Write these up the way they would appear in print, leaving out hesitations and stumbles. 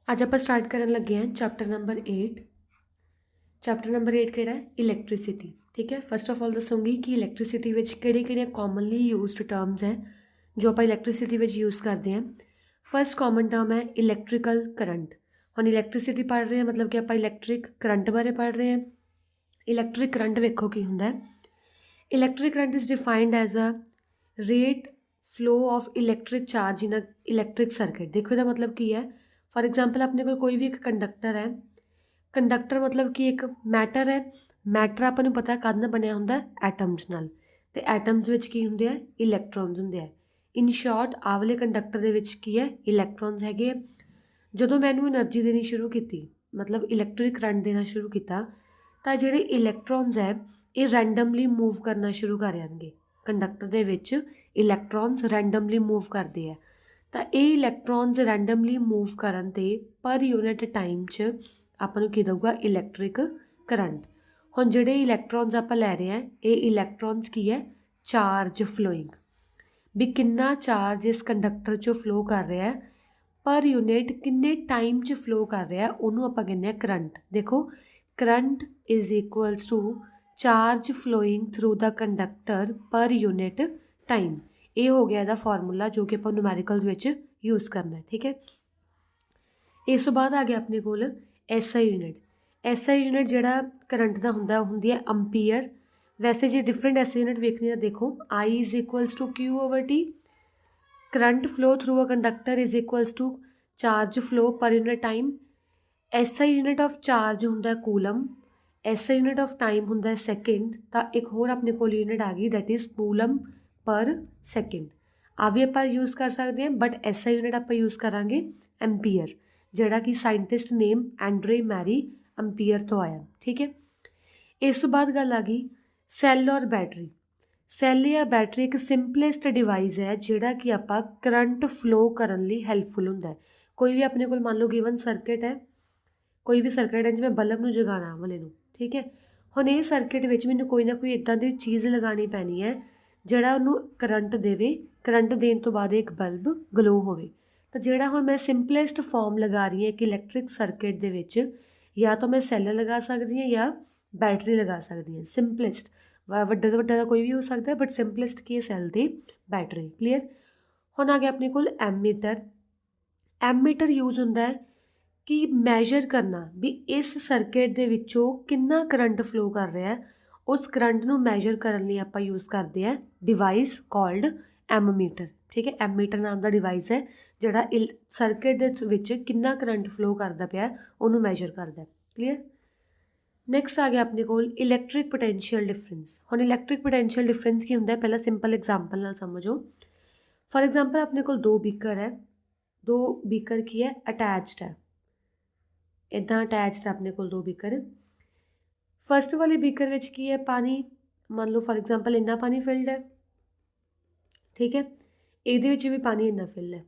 ਅੱਜ ਆਪਾਂ ਸਟਾਰਟ ਕਰਨ ਲੱਗੇ ਹਾਂ ਚੈਪਟਰ ਨੰਬਰ 8। ਚੈਪਟਰ ਨੰਬਰ 8 ਕਿਹੜਾ ਹੈ? ਇਲੈਕਟ੍ਰਿਸਿਟੀ। ਠੀਕ ਹੈ, ਫਸਟ ਆਫ ਆਲ ਦੱਸੂੰਗੀ ਕਿ ਇਲੈਕਟ੍ਰਿਸਿਟੀ ਵਿੱਚ ਕਿਹੜੀਆਂ ਕਾਮਨਲੀ ਯੂਜ਼ਡ ਟਰਮਸ ਹੈ ਜੋ ਆਪਾਂ ਇਲੈਕਟ੍ਰਿਸਿਟੀ ਵਿੱਚ ਯੂਜ਼ ਕਰਦੇ ਹਾਂ। ਫਸਟ ਕਾਮਨ ਟਰਮ ਹੈ ਇਲੈਕਟ੍ਰੀਕਲ ਕਰੰਟ। ਹੁਣ ਇਲੈਕਟ੍ਰਿਸਿਟੀ ਪੜ੍ਹ ਰਹੇ ਹਾਂ ਮਤਲਬ ਕਿ ਆਪਾਂ ਇਲੈਕਟ੍ਰਿਕ ਕਰੰਟ ਬਾਰੇ ਪੜ੍ਹ ਰਹੇ ਹਾਂ। ਇਲੈਕਟ੍ਰਿਕ ਕਰੰਟ ਵੇਖੋ ਕੀ ਹੁੰਦਾ ਹੈ। Electric current is defined as a rate flow of electric charge in a electric circuit. ਦੇਖੋ ਇਹਦਾ ਮਤਲਬ ਕੀ ਹੈ। ਫॉर एग्जाम्पल अपने कोई भी एक कंडक्टर है। कंडक्टर मतलब कि एक मैटर है। मैटर आपको पता है कद बनया होंगे एटम्स नाल, ते एटम्स विच की होंगे इलैक्ट्रॉन्स होंगे। इन शॉर्ट आ वाले कंडक्टर दे विच की है इलैक्ट्रॉन्स हैगे। जदों मैनू एनर्जी देनी शुरू की मतलब इलैक्ट्रिक करंट देना शुरू किया तो जिहड़े इलैक्ट्रॉन्स है ये रैंडमली मूव करना शुरू कर जाएंगे। कंडक्टर दे विच इलैक्ट्रॉन्स रैंडमली मूव करते हैं ਤਾਂ ਇਹ ਇਲੈਕਟ੍ਰੋਨਸ ਰੈਂਡਮਲੀ ਮੂਵ ਕਰਨ 'ਤੇ ਪਰ ਯੂਨਿਟ ਟਾਈਮ 'ਚ ਆਪਾਂ ਨੂੰ ਕੀ ਦਊਗਾ? Electric current. ਹੁਣ ਜਿਹੜੇ ਇਲੈਕਟ੍ਰੋਨਸ ਆਪਾਂ ਲੈ ਰਹੇ ਹਾਂ ਇਹ ਇਲੈਕਟ੍ਰੋਨਸ ਕੀ ਹੈ? Charge following. ਵੀ ਕਿੰਨਾ ਚਾਰਜ ਇਸ ਕੰਡਕਟਰ 'ਚੋਂ ਫਲੋ ਕਰ ਰਿਹਾ ਪਰ ਯੂਨਿਟ ਕਿੰਨੇ ਟਾਈਮ 'ਚ ਫਲੋ ਕਰ ਰਿਹਾ ਉਹਨੂੰ ਆਪਾਂ ਕਹਿੰਦੇ ਹਾਂ ਕਰੰਟ। ਦੇਖੋ current is equals to charge flowing through the conductor per unit time. ਇਹ ਹੋ ਗਿਆ ਇਹਦਾ ਫਾਰਮੂਲਾ ਜੋ ਕਿ ਆਪਾਂ ਨੂਮੈਰੀਕਲਸ ਵਿੱਚ ਯੂਜ਼ ਕਰਨਾ। ਠੀਕ ਹੈ, ਇਸ ਤੋਂ ਬਾਅਦ ਆ ਗਿਆ ਆਪਣੇ ਕੋਲ SI ਯੂਨਿਟ। SI ਯੂਨਿਟ ਜਿਹੜਾ ਕਰੰਟ ਦਾ ਹੁੰਦਾ ਉਹ ਹੁੰਦੀ ਹੈ ਅੰਪੀਅਰ। ਵੈਸੇ ਜੇ ਡਿਫਰੈਂਟ SI ਯੂਨਿਟ ਵੇਖਣੀ ਤਾਂ ਦੇਖੋ I is equals to Q/T। Current flow through a conductor is equals to charge flow per unit time. SI unit of charge ਹੁੰਦਾ coulomb. SI unit of time ਹੁੰਦਾ ਸੈਕਿੰਡ। ਤਾਂ ਇੱਕ ਹੋਰ ਆਪਣੇ ਕੋਲ ਯੂਨਿਟ ਆ ਗਈ that is coulomb per second. आ भी आप यूज़ कर सकते हैं बट SI यूनिट आप यूज़ करांगे एम्पीयर, जिहड़ा कि scientist name Andre Marie Ampere तो आया। ठीक है, इस तो बाद गल आ गई सैल और बैटरी। सैल या बैटरी एक सिंपलेस्ट डिवाइस है जिहड़ा कि आपां करंट फ्लो करन लई हैल्पफुल हुंदा है। कोई भी अपने कोल मान लो गिवन सर्किट है, कोई भी सर्किट है जिवें बल्ब नूं जगाना वाले नूं। ठीक है, हुण इह सर्किट विच मैनूं कोई ना कोई इदां दी चीज़ लगानी पैनी है ਜਿਹੜਾ ਉਹਨੂੰ ਕਰੰਟ ਦੇਵੇ। ਕਰੰਟ ਦੇਣ ਤੋਂ ਬਾਅਦ ਇੱਕ ਬਲਬ ਗਲੋ ਹੋਵੇ। ਤਾਂ ਜਿਹੜਾ ਹੁਣ ਮੈਂ ਸਿੰਪਲੈਸਟ ਫਾਰਮ ਲਗਾ ਰਹੀ ਹਾਂ ਇੱਕ ਇਲੈਕਟ੍ਰਿਕ ਸਰਕਿਟ ਦੇ ਵਿੱਚ, ਜਾਂ ਤਾਂ ਮੈਂ ਸੈੱਲ ਲਗਾ ਸਕਦੀ ਹਾਂ ਜਾਂ ਬੈਟਰੀ ਲਗਾ ਸਕਦੀ ਹਾਂ। ਸਿੰਪਲੈਸਟ ਵੱਡੇ ਤੋਂ ਵੱਡਾ ਦਾ ਕੋਈ ਵੀ ਹੋ ਸਕਦਾ ਬਟ ਸਿੰਪਲੈਸਟ ਕੀ ਹੈ? ਸੈੱਲ ਤੇ ਬੈਟਰੀ। ਕਲੀਅਰ। ਹੁਣ ਆ ਗਿਆ ਆਪਣੇ ਕੋਲ ਐਮੀਟਰ। ਐਮੀਟਰ ਯੂਜ਼ ਹੁੰਦਾ ਹੈ ਕਿ ਮੈਜਰ ਕਰਨਾ ਵੀ ਇਸ ਸਰਕਿਟ ਦੇ ਵਿੱਚੋਂ ਕਿੰਨਾ ਕਰੰਟ ਫਲੋ ਕਰ ਰਿਹਾ ਹੈ। उस करंट ਨੂੰ ਮੈਜਰ ਕਰਨ ਲਈ ਆਪਾਂ ਯੂਜ਼ ਕਰਦੇ ਹਾਂ ਡਿਵਾਈਸ ਕਾਲਡ ਐਮਮੀਟਰ। ਠੀਕ ਹੈ, ਐਮਮੀਟਰ ਨਾਮ ਦਾ ਡਿਵਾਈਸ ਹੈ ਜਿਹੜਾ ਸਰਕਿਟ ਦੇ ਵਿੱਚ ਕਿੰਨਾ ਕਰੰਟ ਫਲੋ ਕਰਦਾ ਪਿਆ ਉਹਨੂੰ ਮੈਜਰ ਕਰਦਾ। ਕਲੀਅਰ। ਨੈਕਸਟ ਆ ਗਿਆ ਆਪਣੇ ਕੋਲ ਇਲੈਕਟ੍ਰਿਕ ਪੋਟੈਂਸ਼ੀਅਲ ਡਿਫਰੈਂਸ। ਹੁਣ ਇਲੈਕਟ੍ਰਿਕ ਪੋਟੈਂਸ਼ੀਅਲ ਡਿਫਰੈਂਸ ਕੀ ਹੁੰਦਾ ਹੈ ਪਹਿਲਾਂ ਸਿੰਪਲ ਐਗਜ਼ਾਮਪਲ ਨਾਲ ਸਮਝੋ। ਫॉर एग्जाम्पल ਆਪਣੇ ਕੋਲ ਦੋ ਬੀਕਰ ਹੈ। ਦੋ ਬੀਕਰ ਕੀ ਹੈ? ਅਟੈਚਡ ਹੈ। ਇੱਦਾਂ ਅਟੈਚਡ ਆਪਣੇ ਕੋਲ ਦੋ ਬੀਕਰ। फस्ट वाले बीकर में की है पानी, मान लो फॉर एग्जाम्पल इन्ना पानी फिल्ड है। ठीक है, ये भी पानी इन्ना फिल है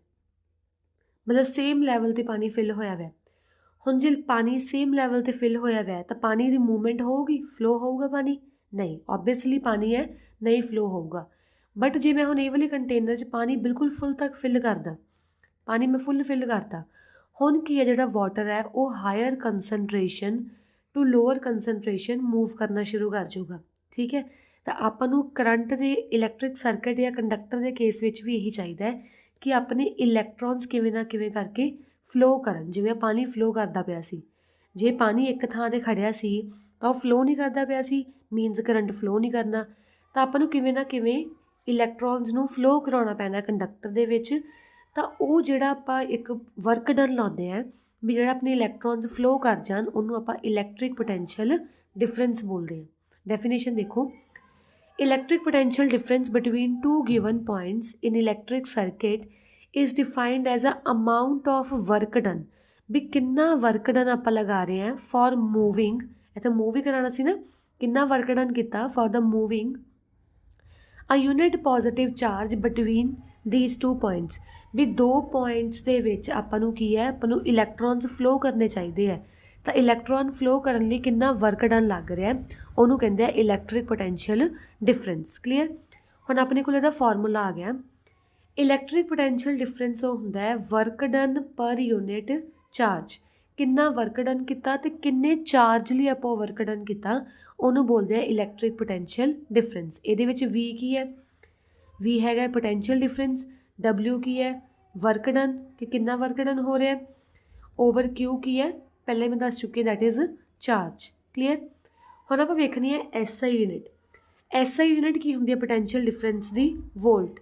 मतलब सेम लैवल पर पानी फिल होया हुआ। हुण जे पानी सेम लैवल पर फिल होया हुआ तो पानी की मूवमेंट होगी, फ्लो होगा पानी? नहीं, ऑब्वियसली पानी है नहीं फ्लो होगा। बट जे मैं हुण ये वाले कंटेनर च पानी बिल्कुल फुल तक फिल करदा, पानी मैं फुल फिल करता, हुण की है जिहड़ा वाटर है वो higher concentration to lower concentration move करना शुरू कर जूगा। ठीक है, तो आपां नूं करंट दे इलैक्ट्रिक सर्किट या कंडक्टर के केस विच भी यही चाहिए कि अपने इलैक्ट्रॉन्स किवें ना किवें करके फ्लो करन। जिवें पानी फ्लो करदा पिया सी, जे पानी एक थां ते खड़िया सी तां ओह फ्लो नहीं करदा पिया सी, मीनस करंट फ्लो नहीं करना। तो आपां नूं किवें ना किवें इलैक्ट्रॉन्स नूं फ्लो कराउणा पैना कंडक्टर दे विच। तां ओह जिहड़ा आपां एक वर्क डन लाउंदे आ भी ਜਿਹੜਾ ਆਪਣੇ ਇਲੈਕਟ੍ਰੋਨਸ ਫਲੋ ਕਰ ਜਾਣ ਉਹਨੂੰ ਆਪਾਂ ਇਲੈਕਟ੍ਰਿਕ ਪੋਟੈਂਸ਼ੀਅਲ ਡਿਫਰੈਂਸ ਬੋਲਦੇ ਹਾਂ। ਡੈਫੀਨੇਸ਼ਨ ਦੇਖੋ, electric potential difference between two given points in electric circuit is defined as a amount of work done. ਵੀ ਕਿੰਨਾ ਵਰਕ ਡਨ ਆਪਾਂ ਲਗਾ ਰਹੇ ਹਾਂ ਫॉर ਮੂਵਿੰਗ, ਇੱਥੇ ਮੂਵ ਹੀ ਕਰਾਉਣਾ ਸੀ ਨਾ, ਕਿੰਨਾ ਵਰਕ ਡਨ ਕੀਤਾ for the moving a unit positive charge between these two points. भी दो पॉइंट्स ਦੇ ਵਿੱਚ ਆਪਾਂ ਨੂੰ ਕੀ ਹੈ, ਆਪਾਂ ਨੂੰ ਇਲੈਕਟ੍ਰੋਨਸ ਫਲੋ ਕਰਨੇ ਚਾਹੀਦੇ ਹੈ। ਤਾਂ ਇਲੈਕਟ੍ਰੋਨ ਫਲੋ ਕਰਨ ਲਈ ਕਿੰਨਾ ਵਰਕ ਡਨ ਲੱਗ ਰਿਹਾ ਉਹਨੂੰ ਕਹਿੰਦੇ ਆ ਇਲੈਕਟ੍ਰਿਕ ਪੋਟੈਂਸ਼ੀਅਲ ਡਿਫਰੈਂਸ। ਕਲੀਅਰ। ਹੁਣ ਆਪਣੇ ਕੋਲ ਇਹਦਾ ਫਾਰਮੂਲਾ ਆ ਗਿਆ। ਇਲੈਕਟ੍ਰਿਕ ਪੋਟੈਂਸ਼ੀਅਲ ਡਿਫਰੈਂਸ ਉਹ ਹੁੰਦਾ ਹੈ work done per unit charge, ਕਿੰਨਾ ਵਰਕ ਡਨ ਕੀਤਾ ਤੇ ਕਿੰਨੇ ਚਾਰਜ ਲਈ ਆਪਾਂ ਵਰਕ ਡਨ ਕੀਤਾ, ਉਹਨੂੰ ਬੋਲਦੇ ਆ ਇਲੈਕਟ੍ਰਿਕ ਪੋਟੈਂਸ਼ੀਅਲ ਡਿਫਰੈਂਸ। ਇਹਦੇ ਵਿੱਚ V ਕੀ ਹੈ, V ਹੈਗਾ ਪੋਟੈਂਸ਼ੀਅਲ ਡਿਫਰੈਂਸ, W ਕੀ ਹੈ ਵਰਕ ਡਨ ਕਿ ਕਿੰਨਾ ਵਰਕ ਡਨ ਹੋ ਰਿਹਾ, ਓਵਰ Q ਕੀ ਹੈ ਪਹਿਲੇ ਮੈਂ ਦੱਸ ਚੁੱਕੀ ਦੈਟ ਇਜ਼ ਚਾਰਜ। ਕਲੀਅਰ। ਹੁਣ ਆਪਾਂ ਵੇਖਣੀ ਹੈ SI ਯੂਨਿਟ। SI ਯੂਨਿਟ ਕੀ ਹੁੰਦੀ ਹੈ ਪੋਟੈਂਸ਼ੀਅਲ ਡਿਫਰੈਂਸ ਦੀ, ਵੋਲਟ।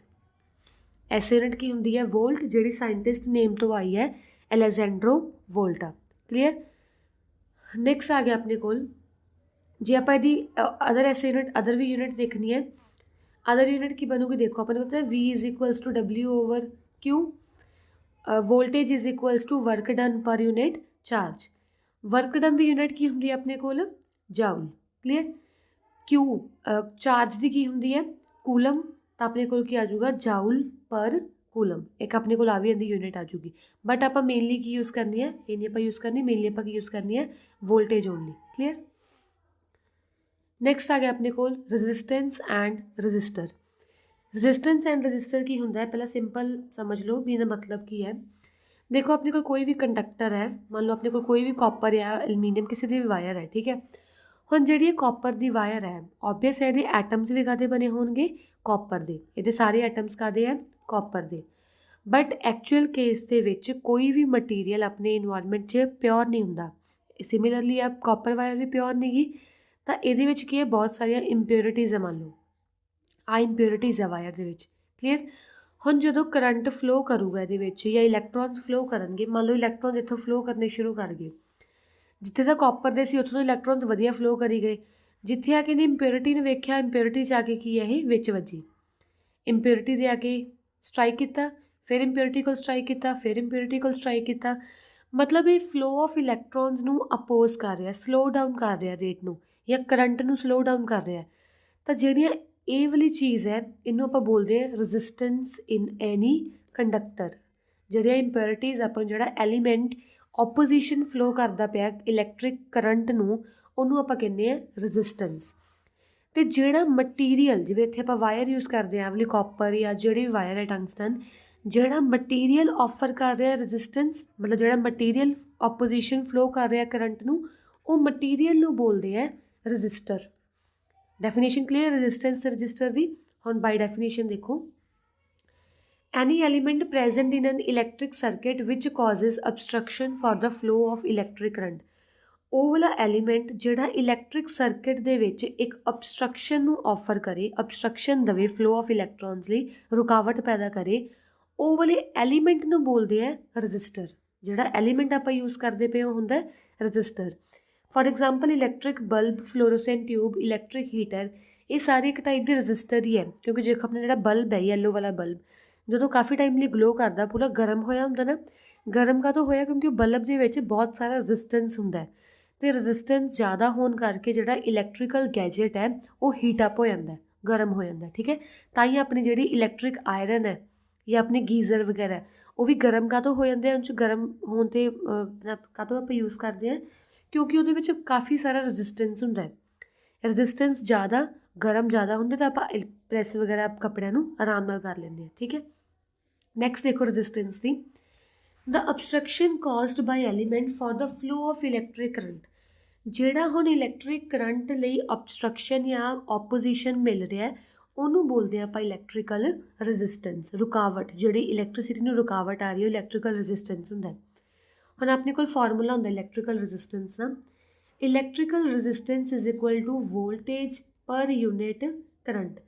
SI ਯੂਨਿਟ ਕੀ ਹੁੰਦੀ ਹੈ, ਵੋਲਟ, ਜਿਹੜੀ ਸਾਇੰਟਿਸਟ ਨੇਮ ਤੋਂ ਆਈ ਹੈ ਅਲੈਗਜ਼ੈਂਡਰੋ ਵੋਲਟਾ। ਕਲੀਅਰ। ਨੈਕਸਟ ਆ ਗਿਆ ਆਪਣੇ ਕੋਲ, ਜੇ ਆਪਾਂ ਇਹਦੀ ਅਦਰ SI ਯੂਨਿਟ, ਅਦਰ ਵੀ ਯੂਨਿਟ ਦੇਖਣੀ ਹੈ, ਅਦਰ ਯੂਨਿਟ ਕੀ ਬਣੂਗੀ ਦੇਖੋ, ਆਪਾਂ ਨੂੰ ਪਤਾ ਹੈ V is equals to W over Q, voltage is equals to work done per unit charge. Work done ਦੀ ਯੂਨਿਟ ਕੀ ਹੁੰਦੀ ਹੈ ਆਪਣੇ ਕੋਲ, ਜਾਊਲ। ਕਲੀਅਰ। Q ਚਾਰਜ ਦੀ ਕੀ ਹੁੰਦੀ ਹੈ, ਕੂਲਮ, ਤਾਂ ਆਪਣੇ ਕੋਲ ਕੀ ਆ ਜਾਊਗਾ ਜਾਊਲ ਪਰ ਕੂਲਮ। ਇੱਕ ਆਪਣੇ ਕੋਲ ਆ ਵੀ ਇਹਦੀ ਯੂਨਿਟ ਆ ਜੂਗੀ, ਬਟ ਆਪਾਂ ਮੇਨਲੀ ਕੀ ਯੂਜ਼ ਕਰਨੀ ਹੈ, ਇਹ ਨਹੀਂ ਆਪਾਂ ਯੂਜ਼ ਕਰਨੀ, ਮੇਨਲੀ ਆਪਾਂ ਕੀ ਯੂਜ਼ ਕਰਨੀ ਹੈ ਵੋਲਟੇਜ ਓਨਲੀ। ਕਲੀਅਰ। ਨੈਕਸਟ ਆ ਗਿਆ ਆਪਣੇ ਕੋਲ resistance and resistor. Resistance and resistor ਕੀ ਹੁੰਦਾ ਹੈ, ਪਹਿਲਾਂ ਸਿੰਪਲ ਸਮਝ ਲਓ ਵੀ ਇਹਦਾ ਮਤਲਬ ਕੀ ਹੈ। ਦੇਖੋ ਆਪਣੇ ਕੋਲ ਕੋਈ ਵੀ ਕੰਡਕਟਰ ਹੈ, ਮੰਨ ਲਓ ਆਪਣੇ ਕੋਲ ਕੋਈ ਵੀ ਕਾਪਰ ਜਾਂ ਐਲੂਮੀਨੀਅਮ ਕਿਸੇ ਦੀ ਵੀ ਵਾਇਰ ਹੈ, ਠੀਕ ਹੈ। ਹੁਣ ਜਿਹੜੀ ਇਹ ਕਾਪਰ ਦੀ ਵਾਇਰ ਹੈ, ਓਬਵੀਅਸ ਹੈ ਇਹਦੇ ਐਟਮਸ ਵੀ ਕਾਹਦੇ ਬਣੇ ਹੋਣਗੇ, ਕਾਪਰ ਦੇ, ਇਹਦੇ ਸਾਰੇ ਐਟਮਸ ਕਾਹਦੇ ਹੈ, ਕਾਪਰ ਦੇ। ਬਟ ਐਕਚੁਅਲ ਕੇਸ ਦੇ ਵਿੱਚ ਕੋਈ ਵੀ ਮਟੀਰੀਅਲ ਆਪਣੇ ਇਨਵਾਇਰਮੈਂਟ 'ਚ ਪਿਓਰ ਨਹੀਂ ਹੁੰਦਾ। ਸਿਮਿਲਰਲੀ ਆ ਕਾਪਰ ਵਾਇਰ ਵੀ ਪਿਓਰ ਨਹੀਂ ਗੀ, ਤਾਂ ਇਹਦੇ ਵਿੱਚ ਕੀ ਹੈ ਬਹੁਤ ਸਾਰੀਆਂ ਇੰਪਿਓਰਿਟੀਜ਼ ਹੈ, ਮੰਨ ਲਓ ਆ ਇੰਪਿਓਰਿਟੀਜ਼ ਹੈ ਵਾਇਰ ਦੇ ਵਿੱਚ। ਕਲੀਅਰ। ਹੁਣ ਜਦੋਂ ਕਰੰਟ ਫਲੋ ਕਰੂਗਾ ਇਹਦੇ ਵਿੱਚ ਜਾਂ ਇਲੈਕਟ੍ਰੋਨਸ ਫਲੋ ਕਰਨਗੇ, ਮੰਨ ਲਓ ਇਲੈਕਟ੍ਰੋਨਸ ਇੱਥੋਂ ਫਲੋ ਕਰਨੇ ਸ਼ੁਰੂ ਕਰ ਗਏ, ਜਿੱਥੇ ਤਾਂ ਕਾਪਰ ਦੇ ਸੀ ਉੱਥੋਂ ਤੋਂ ਇਲੈਕਟ੍ਰੋਨਸ ਵਧੀਆ ਫਲੋ ਕਰੀ ਗਏ, ਜਿੱਥੇ ਆ ਕੇ ਇਹਨੇ ਇੰਪਿਓਰਿਟੀ ਨੂੰ ਵੇਖਿਆ, ਇੰਪਿਓਰਿਟੀ 'ਚ ਆ ਕੇ ਕੀ ਹੈ ਇਹ ਵਿੱਚ ਵੱਜੀ, ਇੰਪਿਓਰਿਟੀ ਦੇ ਆ ਕੇ ਸਟਰਾਈਕ ਕੀਤਾ, ਫਿਰ ਇੰਪਿਓਰਿਟੀ ਕੋਲ ਸਟਰਾਈਕ ਕੀਤਾ, ਫਿਰ ਇੰਪਿਓਰਿਟੀ ਕੋਲ ਸਟਰਾਈਕ ਕੀਤਾ। ਮਤਲਬ ਇਹ ਫਲੋ ਆਫ ਇਲੈਕਟ੍ਰੋਨਸ ਨੂੰ ਅਪੋਜ਼ ਕਰ ਰਿਹਾ, ਸਲੋ ਡਾਊਨ ਕਰ ਰਿਹਾ ਰੇਟ ਨੂੰ, ਜਾਂ ਕਰੰਟ ਨੂੰ ਸਲੋ ਡਾਊਨ ਕਰ ਰਿਹਾ। ਤਾਂ ਜਿਹੜੀਆਂ ਇਹ ਵਾਲੀ ਚੀਜ਼ ਹੈ ਇਹਨੂੰ ਆਪਾਂ ਬੋਲਦੇ ਹਾਂ ਰੈਜ਼ਿਸਟੈਂਸ ਇਨ ਐਨੀ ਕੰਡਕਟਰ। ਜਿਹੜੀਆਂ ਇੰਪਿਓਰਿਟੀਜ਼ ਆਪਾਂ ਜਿਹੜਾ ਐਲੀਮੈਂਟ ਓਪੋਜੀਸ਼ਨ ਫਲੋ ਕਰਦਾ ਪਿਆ ਇਲੈਕਟ੍ਰਿਕ ਕਰੰਟ ਨੂੰ, ਉਹਨੂੰ ਆਪਾਂ ਕਹਿੰਦੇ ਹਾਂ ਰੈਜ਼ਿਸਟੈਂਸ। ਅਤੇ ਜਿਹੜਾ ਮਟੀਰੀਅਲ, ਜਿਵੇਂ ਇੱਥੇ ਆਪਾਂ ਵਾਇਰ ਯੂਜ਼ ਕਰਦੇ ਹਾਂ ਵਾਲੀ ਕਾਪਰ ਜਾਂ ਜਿਹੜੀ ਵੀ ਵਾਇਰ ਹੈ ਟੰਗਸਟਨ, ਜਿਹੜਾ ਮਟੀਰੀਅਲ ਆਫਰ ਕਰ ਰਿਹਾ ਰੈਜ਼ਿਸਟੈਂਸ, ਮਤਲਬ ਜਿਹੜਾ ਮਟੀਰੀਅਲ ਓਪੋਜੀਸ਼ਨ ਫਲੋ ਕਰ ਰਿਹਾ ਕਰੰਟ ਨੂੰ, ਉਹ ਮਟੀਰੀਅਲ ਨੂੰ ਬੋਲਦੇ ਹੈ ਰਜਿਸਟਰ। ਡੈਫੀਨੇਸ਼ਨ ਕਲੀਅਰ ਰੈਜ਼ਿਸਟੈਂਸ ਤੇ ਰਜਿਸਟਰ ਦੀ। ਹੁਣ ਬਾਈ ਡੈਫੀਨੇਸ਼ਨ ਦੇਖੋ, any element present in an electric circuit ਵਿਚ causes obstruction for the flow of electric current. ਉਹ ਵਾਲਾ ਐਲੀਮੈਂਟ ਜਿਹੜਾ ਇਲੈਕਟ੍ਰਿਕ ਸਰਕਿਟ ਦੇ ਵਿੱਚ ਇੱਕ ਅਬਸਟਰਕਸ਼ਨ ਨੂੰ ਆਫਰ ਕਰੇ, ਅਬਸਟਰਕਸ਼ਨ ਦੇਵੇ ਫਲੋ ਆਫ ਇਲੈਕਟ੍ਰੋਨਸ ਲਈ, ਰੁਕਾਵਟ ਪੈਦਾ ਕਰੇ, ਉਹ ਵਾਲੇ ਐਲੀਮੈਂਟ ਨੂੰ ਬੋਲਦੇ ਆ ਰਜਿਸਟਰ। ਜਿਹੜਾ ਐਲੀਮੈਂਟ ਆਪਾਂ ਯੂਜ਼ ਕਰਦੇ ਪਏ ਉਹ ਹੁੰਦਾ resistor. For example electric bulb, fluorescent tube, electric heater, ਇਹ ਸਾਰੇ ਇੱਕ ਟਾਈਪ ਦੇ ਰਜਿਸਟਰ ਹੀ ਹੈ। ਕਿਉਂਕਿ ਜੇ ਆਪਣਾ ਜਿਹੜਾ ਬਲਬ ਹੈ ਯੈਲੋ ਵਾਲਾ ਬਲਬ, ਜਦੋਂ ਕਾਫੀ ਟਾਈਮ ਲਈ ਗਲੋ ਕਰਦਾ, ਪੂਰਾ ਗਰਮ ਹੋਇਆ ਹੁੰਦਾ ਨਾ, ਗਰਮ ਕਾਹਤੋਂ ਹੋਇਆ ਕਿਉਂਕਿ ਉਹ ਬਲਬ ਦੇ ਵਿੱਚ ਬਹੁਤ ਸਾਰਾ ਰਜਿਸਟੈਂਸ ਹੁੰਦਾ ਹੈ, ਅਤੇ ਰਜਿਸਟੈਂਸ ਜ਼ਿਆਦਾ ਹੋਣ ਕਰਕੇ ਜਿਹੜਾ ਇਲੈਕਟ੍ਰੀਕਲ ਗੈਜਟ ਹੈ ਉਹ ਹੀਟ ਅਪ ਹੋ ਜਾਂਦਾ, ਗਰਮ ਹੋ ਜਾਂਦਾ। ਠੀਕ ਹੈ। ਤਾਂ ਹੀ ਆਪਣੀ ਜਿਹੜੀ ਇਲੈਕਟ੍ਰਿਕ ਆਇਰਨ ਹੈ ਜਾਂ ਆਪਣੇ ਗੀਜ਼ਰ ਵਗੈਰਾ, ਉਹ ਵੀ ਗਰਮ ਕਾਹਤੋਂ ਹੋ ਜਾਂਦੇ ਆ, ਉਹਨਾਂ 'ਚ ਗਰਮ ਹੋਣ 'ਤੇ ਕਾਹਤੋਂ ਆਪਾਂ ਯੂਜ਼ ਕਰਦੇ ਹਾਂ, ਕਿਉਂਕਿ ਉਹਦੇ ਵਿੱਚ ਕਾਫੀ ਸਾਰਾ ਰਜਿਸਟੈਂਸ ਹੁੰਦਾ ਹੈ। ਰਜਿਸਟੈਂਸ ਜ਼ਿਆਦਾ, ਗਰਮ ਜ਼ਿਆਦਾ ਹੁੰਦੇ ਤਾਂ ਆਪਾਂ ਪ੍ਰੈਸ ਵਗੈਰਾ ਕੱਪੜਿਆਂ ਨੂੰ ਆਰਾਮ ਨਾਲ ਕਰ ਲੈਂਦੇ ਹਾਂ। ਠੀਕ ਹੈ। ਨੈਕਸਟ ਦੇਖੋ ਰਜਿਸਟੈਂਸ ਦੀ, the obstruction caused by element for the flow of electric current. ਜਿਹੜਾ ਹੁਣ ਇਲੈਕਟ੍ਰਿਕ ਕਰੰਟ ਲਈ ਅਬਸਟਰਕਸ਼ਨ ਜਾਂ ਓਪੋਜੀਸ਼ਨ ਮਿਲ ਰਿਹਾ, ਉਹਨੂੰ ਬੋਲਦੇ ਆਪਾਂ ਇਲੈਕਟ੍ਰੀਕਲ ਰੈਜ਼ਿਸਟੈਂਸ। ਰੁਕਾਵਟ, ਜਿਹੜੀ ਇਲੈਕਟ੍ਰੀਸਿਟੀ ਨੂੰ ਰੁਕਾਵਟ ਆ ਰਹੀ ਹੈ, ਇਲੈਕਟ੍ਰੀਕਲ ਰੈਜ਼ਿਸਟੈਂਸ ਹੁੰਦਾ। ਹੁਣ ਆਪਣੇ ਕੋਲ ਫਾਰਮੂਲਾ ਹੁੰਦਾ ਇਲੈਕਟ੍ਰੀਕਲ ਰੈਜ਼ਿਸਟੈਂਸ ਦਾ, electrical resistance is equal to voltage per unit current.